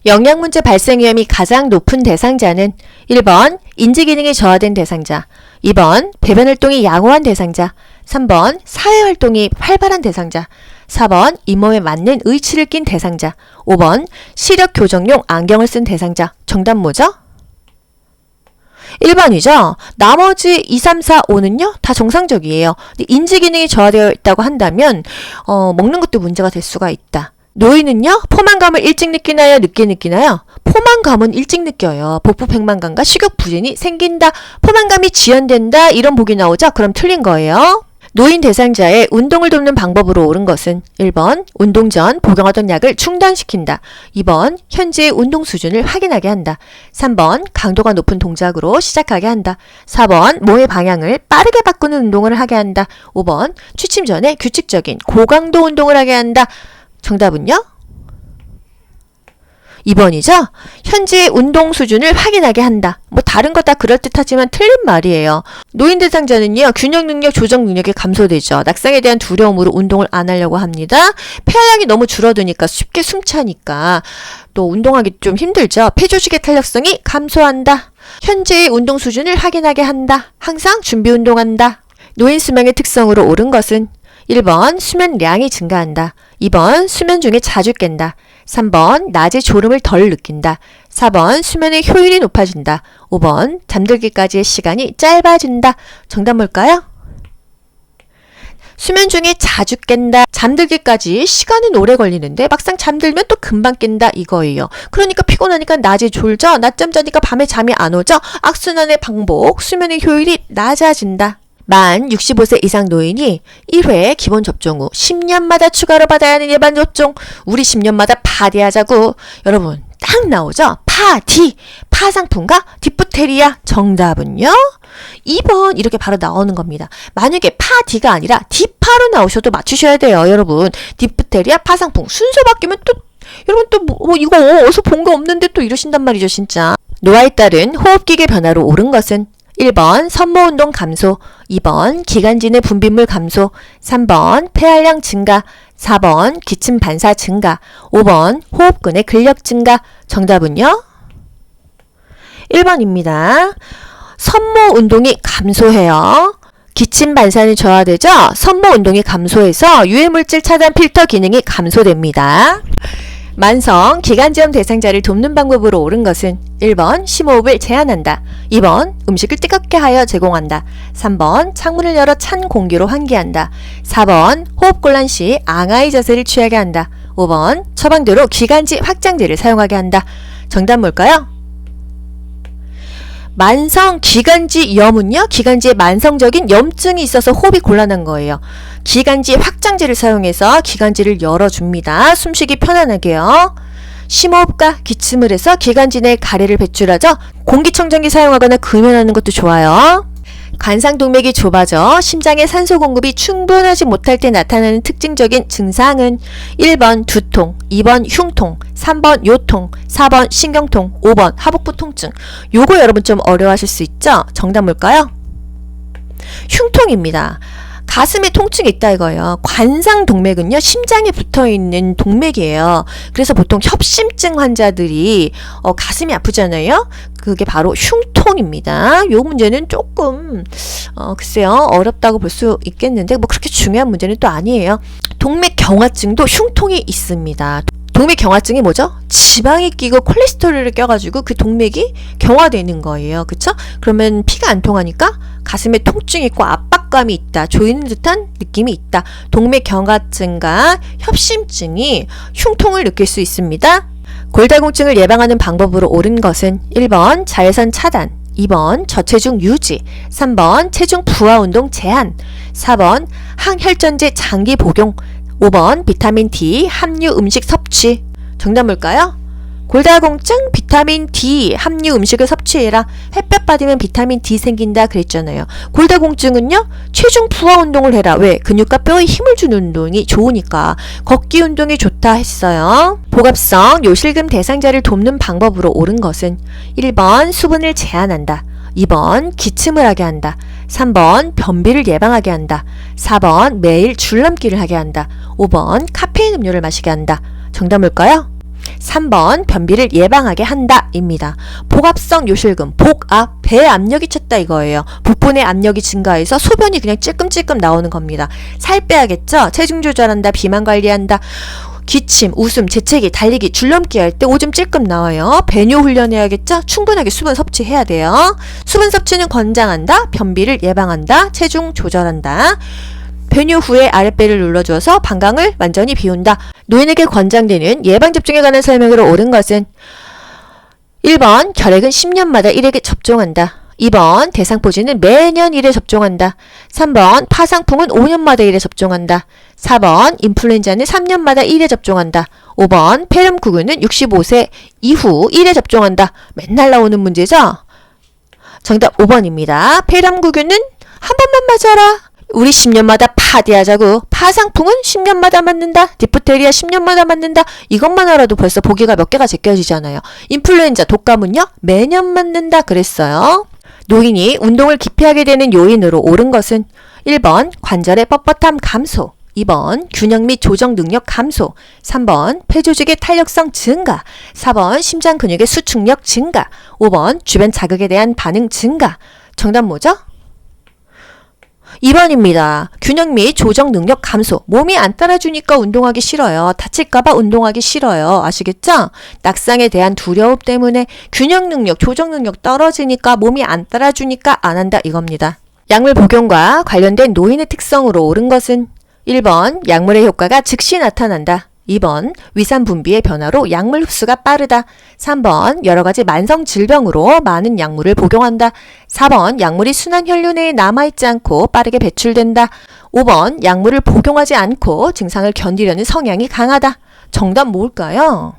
영양문제 발생 위험이 가장 높은 대상자는 1번 인지기능이 저하된 대상자, 2번 배변활동이 양호한 대상자, 3번 사회활동이 활발한 대상자, 4번 잇몸에 맞는 의치를 낀 대상자, 5번 시력 교정용 안경을 쓴 대상자. 정답 뭐죠? 1번이죠. 나머지 2, 3, 4, 5는요. 다 정상적이에요. 근데 인지기능이 저하되어 있다고 한다면 먹는 것도 문제가 될 수가 있다. 노인은요. 포만감을 일찍 느끼나요? 늦게 느끼나요? 포만감은 일찍 느껴요. 복부 백만감과 식욕 부진이 생긴다. 포만감이 지연된다. 이런 보기 나오죠? 그럼 틀린 거예요. 노인 대상자의 운동을 돕는 방법으로 옳은 것은 1번 운동 전 복용하던 약을 중단시킨다. 2번 현재의 운동 수준을 확인하게 한다. 3번 강도가 높은 동작으로 시작하게 한다. 4번 몸의 방향을 빠르게 바꾸는 운동을 하게 한다. 5번 취침 전에 규칙적인 고강도 운동을 하게 한다. 정답은요? 2번이죠? 현재의 운동 수준을 확인하게 한다. 뭐 다른 거 다 그럴듯하지만 틀린 말이에요. 노인 대상자는요. 균형 능력, 조정 능력이 감소되죠. 낙상에 대한 두려움으로 운동을 안 하려고 합니다. 폐활량이 너무 줄어드니까 쉽게 숨차니까 또 운동하기 좀 힘들죠. 폐조직의 탄력성이 감소한다. 현재의 운동 수준을 확인하게 한다. 항상 준비 운동한다. 노인 수명의 특성으로 옳은 것은 1번 수면량이 증가한다. 2번 수면 중에 자주 깬다. 3번 낮에 졸음을 덜 느낀다. 4번 수면의 효율이 높아진다. 5번 잠들기까지의 시간이 짧아진다. 정답 뭘까요? 수면 중에 자주 깬다. 잠들기까지 시간은 오래 걸리는데 막상 잠들면 또 금방 깬다 이거예요. 그러니까 피곤하니까 낮에 졸죠. 낮잠 자니까 밤에 잠이 안 오죠. 악순환의 반복, 수면의 효율이 낮아진다. 만 65세 이상 노인이 1회 기본 접종 후 10년마다 추가로 받아야 하는 일반 접종. 우리 10년마다 파디하자고. 여러분 딱 나오죠? 파디, 파상풍과 디프테리아. 정답은요? 2번 이렇게 바로 나오는 겁니다. 만약에 파디가 아니라 디파로 나오셔도 맞추셔야 돼요. 여러분 디프테리아, 파상풍 순서 바뀌면 또 여러분 또 뭐 이거 어디서 본 거 없는데 또 이러신단 말이죠. 진짜. 노화에 따른 호흡기계 변화로 옳은 것은 1번 선모운동 감소, 2번 기관지내 분비물 감소, 3번 폐활량 증가, 4번 기침 반사 증가, 5번 호흡근의 근력 증가. 정답은요? 1번입니다. 선모운동이 감소해요. 기침 반사는 저하되죠? 선모운동이 감소해서 유해물질 차단 필터 기능이 감소됩니다. 만성 기관지염 대상자를 돕는 방법으로 옳은 것은 1번 심호흡을 제한한다. 2번 음식을 뜨겁게 하여 제공한다. 3번 창문을 열어 찬 공기로 환기한다. 4번 호흡곤란 시 앙하의 자세를 취하게 한다. 5번 처방대로 기관지 확장제를 사용하게 한다. 정답 뭘까요? 만성 기관지염은요, 기관지에 만성적인 염증이 있어서 호흡이 곤란한 거예요. 기관지 확장제를 사용해서 기관지를 열어줍니다. 숨쉬기 편안하게요. 심호흡과 기침을 해서 기관지 내 가래를 배출하죠. 공기청정기 사용하거나 금연하는 것도 좋아요. 관상동맥이 좁아져 심장에 산소 공급이 충분하지 못할 때 나타나는 특징적인 증상은 1번 두통, 2번 흉통, 3번 요통, 4번 신경통, 5번 하복부 통증. 요거 여러분 좀 어려워하실 수 있죠? 정답 뭘까요? 흉통입니다. 가슴에 통증이 있다 이거예요. 관상동맥은요, 심장에 붙어있는 동맥이에요. 그래서 보통 협심증 환자들이 가슴이 아프잖아요. 그게 바로 흉통입니다. 요 문제는 조금 글쎄요, 어렵다고 볼 수 있겠는데 뭐 그렇게 중요한 문제는 또 아니에요. 동맥경화증도 흉통이 있습니다. 동맥경화증이 뭐죠? 지방이 끼고 콜레스테롤을 껴가지고 그 동맥이 경화되는 거예요. 그쵸? 그러면 피가 안 통하니까 가슴에 통증이 있고 압박감이 있다. 조이는 듯한 느낌이 있다. 동맥경화증과 협심증이 흉통을 느낄 수 있습니다. 골다공증을 예방하는 방법으로 옳은 것은 1번 자외선 차단, 2번 저체중 유지, 3번 체중 부하 운동 제한, 4번 항혈전제 장기 복용, 5번 비타민 D 함유 음식 섭취. 정답 뭘까요? 골다공증 비타민 D 함유 음식을 섭취해라. 햇볕 받으면 비타민 D 생긴다 그랬잖아요. 골다공증은요, 체중 부하 운동을 해라. 왜? 근육과 뼈에 힘을 주는 운동이 좋으니까. 걷기 운동이 좋다 했어요. 복합성 요실금 대상자를 돕는 방법으로 옳은 것은 1번 수분을 제한한다, 2번 기침을 하게 한다, 3번 변비를 예방하게 한다, 4번 매일 줄넘기를 하게 한다, 5번 카페인 음료를 마시게 한다. 정답 뭘까요? 3번 변비를 예방하게 한다 입니다. 복합성 요실금, 복압, 배 압력이 찼다 이거예요. 복부의 압력이 증가해서 소변이 그냥 찔끔찔끔 나오는 겁니다. 살 빼야겠죠? 체중 조절한다, 비만 관리한다, 기침, 웃음, 재채기, 달리기, 줄넘기 할 때 오줌 찔끔 나와요. 배뇨 훈련해야겠죠? 충분하게 수분 섭취해야 돼요. 수분 섭취는 권장한다, 변비를 예방한다, 체중 조절한다. 배뇨 후에 아랫배를 눌러주어서 방광을 완전히 비운다. 노인에게 권장되는 예방접종에 관한 설명으로 옳은 것은 1번 결핵은 10년마다 1회에 접종한다, 2번 대상포진은 매년 1회 접종한다, 3번 파상풍은 5년마다 1회 접종한다, 4번 인플루엔자는 3년마다 1회 접종한다, 5번 폐렴구균은 65세 이후 1회 접종한다. 맨날 나오는 문제죠? 정답 5번입니다. 폐렴구균은 한 번만 맞아라. 우리 10년마다 파디하자고. 파상풍은 10년마다 맞는다. 디프테리아 10년마다 맞는다. 이것만 알아도 벌써 보기가 몇 개가 제껴지잖아요. 인플루엔자, 독감은요, 매년 맞는다 그랬어요. 노인이 운동을 기피하게 되는 요인으로 옳은 것은 1번 관절의 뻣뻣함 감소, 2번 균형 및 조정 능력 감소, 3번 폐조직의 탄력성 증가, 4번 심장 근육의 수축력 증가, 5번 주변 자극에 대한 반응 증가. 정답 뭐죠? 2번입니다. 균형 및 조정 능력 감소. 몸이 안 따라주니까 운동하기 싫어요. 다칠까봐 운동하기 싫어요. 아시겠죠? 낙상에 대한 두려움 때문에 균형 능력, 조정 능력 떨어지니까 몸이 안 따라주니까 안 한다 이겁니다. 약물 복용과 관련된 노인의 특성으로 옳은 것은 1번 약물의 효과가 즉시 나타난다, 2번 위산 분비의 변화로 약물 흡수가 빠르다, 3번 여러 가지 만성 질병으로 많은 약물을 복용한다, 4번 약물이 순환 혈류 내에 남아있지 않고 빠르게 배출된다, 5번 약물을 복용하지 않고 증상을 견디려는 성향이 강하다. 정답 뭘까요?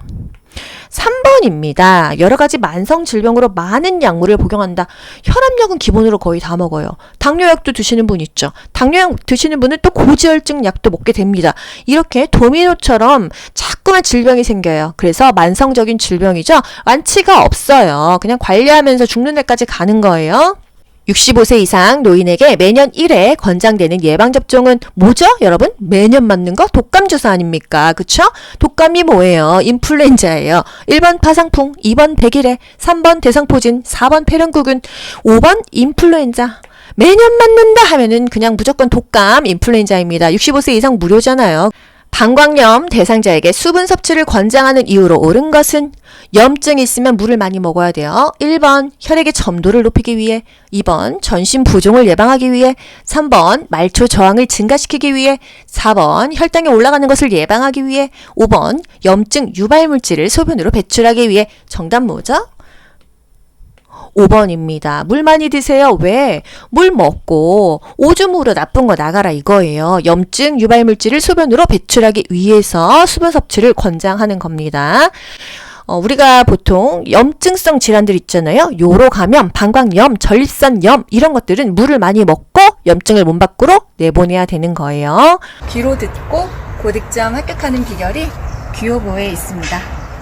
3번입니다. 여러 가지 만성 질병으로 많은 약물을 복용한다. 혈압약은 기본으로 거의 다 먹어요. 당뇨약도 드시는 분 있죠. 당뇨약 드시는 분은 또 고지혈증 약도 먹게 됩니다. 이렇게 도미노처럼 자꾸만 질병이 생겨요. 그래서 만성적인 질병이죠. 완치가 없어요. 그냥 관리하면서 죽는 데까지 가는 거예요. 65세 이상 노인에게 매년 1회 권장되는 예방접종은 뭐죠? 여러분? 매년 맞는 거? 독감 주사 아닙니까? 그쵸? 독감이 뭐예요? 인플루엔자예요. 1번 파상풍, 2번 백일해, 3번 대상포진, 4번 폐렴구균, 5번 인플루엔자. 매년 맞는다 하면은 그냥 무조건 독감, 인플루엔자입니다. 65세 이상 무료잖아요. 방광염 대상자에게 수분 섭취를 권장하는 이유로 옳은 것은 염증이 있으면 물을 많이 먹어야 돼요. 1번 혈액의 점도를 높이기 위해, 2번 전신 부종을 예방하기 위해, 3번 말초 저항을 증가시키기 위해, 4번 혈당이 올라가는 것을 예방하기 위해, 5번 염증 유발물질을 소변으로 배출하기 위해. 정답 뭐죠? 5번입니다. 물 많이 드세요. 왜? 물 먹고 오줌으로 나쁜 거 나가라 이거예요. 염증 유발물질을 소변으로 배출하기 위해서 수분 섭취를 권장하는 겁니다. 우리가 보통 염증성 질환들 있잖아요. 요로 감염, 방광염, 전립선염 이런 것들은 물을 많이 먹고 염증을 몸 밖으로 내보내야 되는 거예요. 귀로 듣고 고득점 합격하는 비결이 귀요보에 있습니다.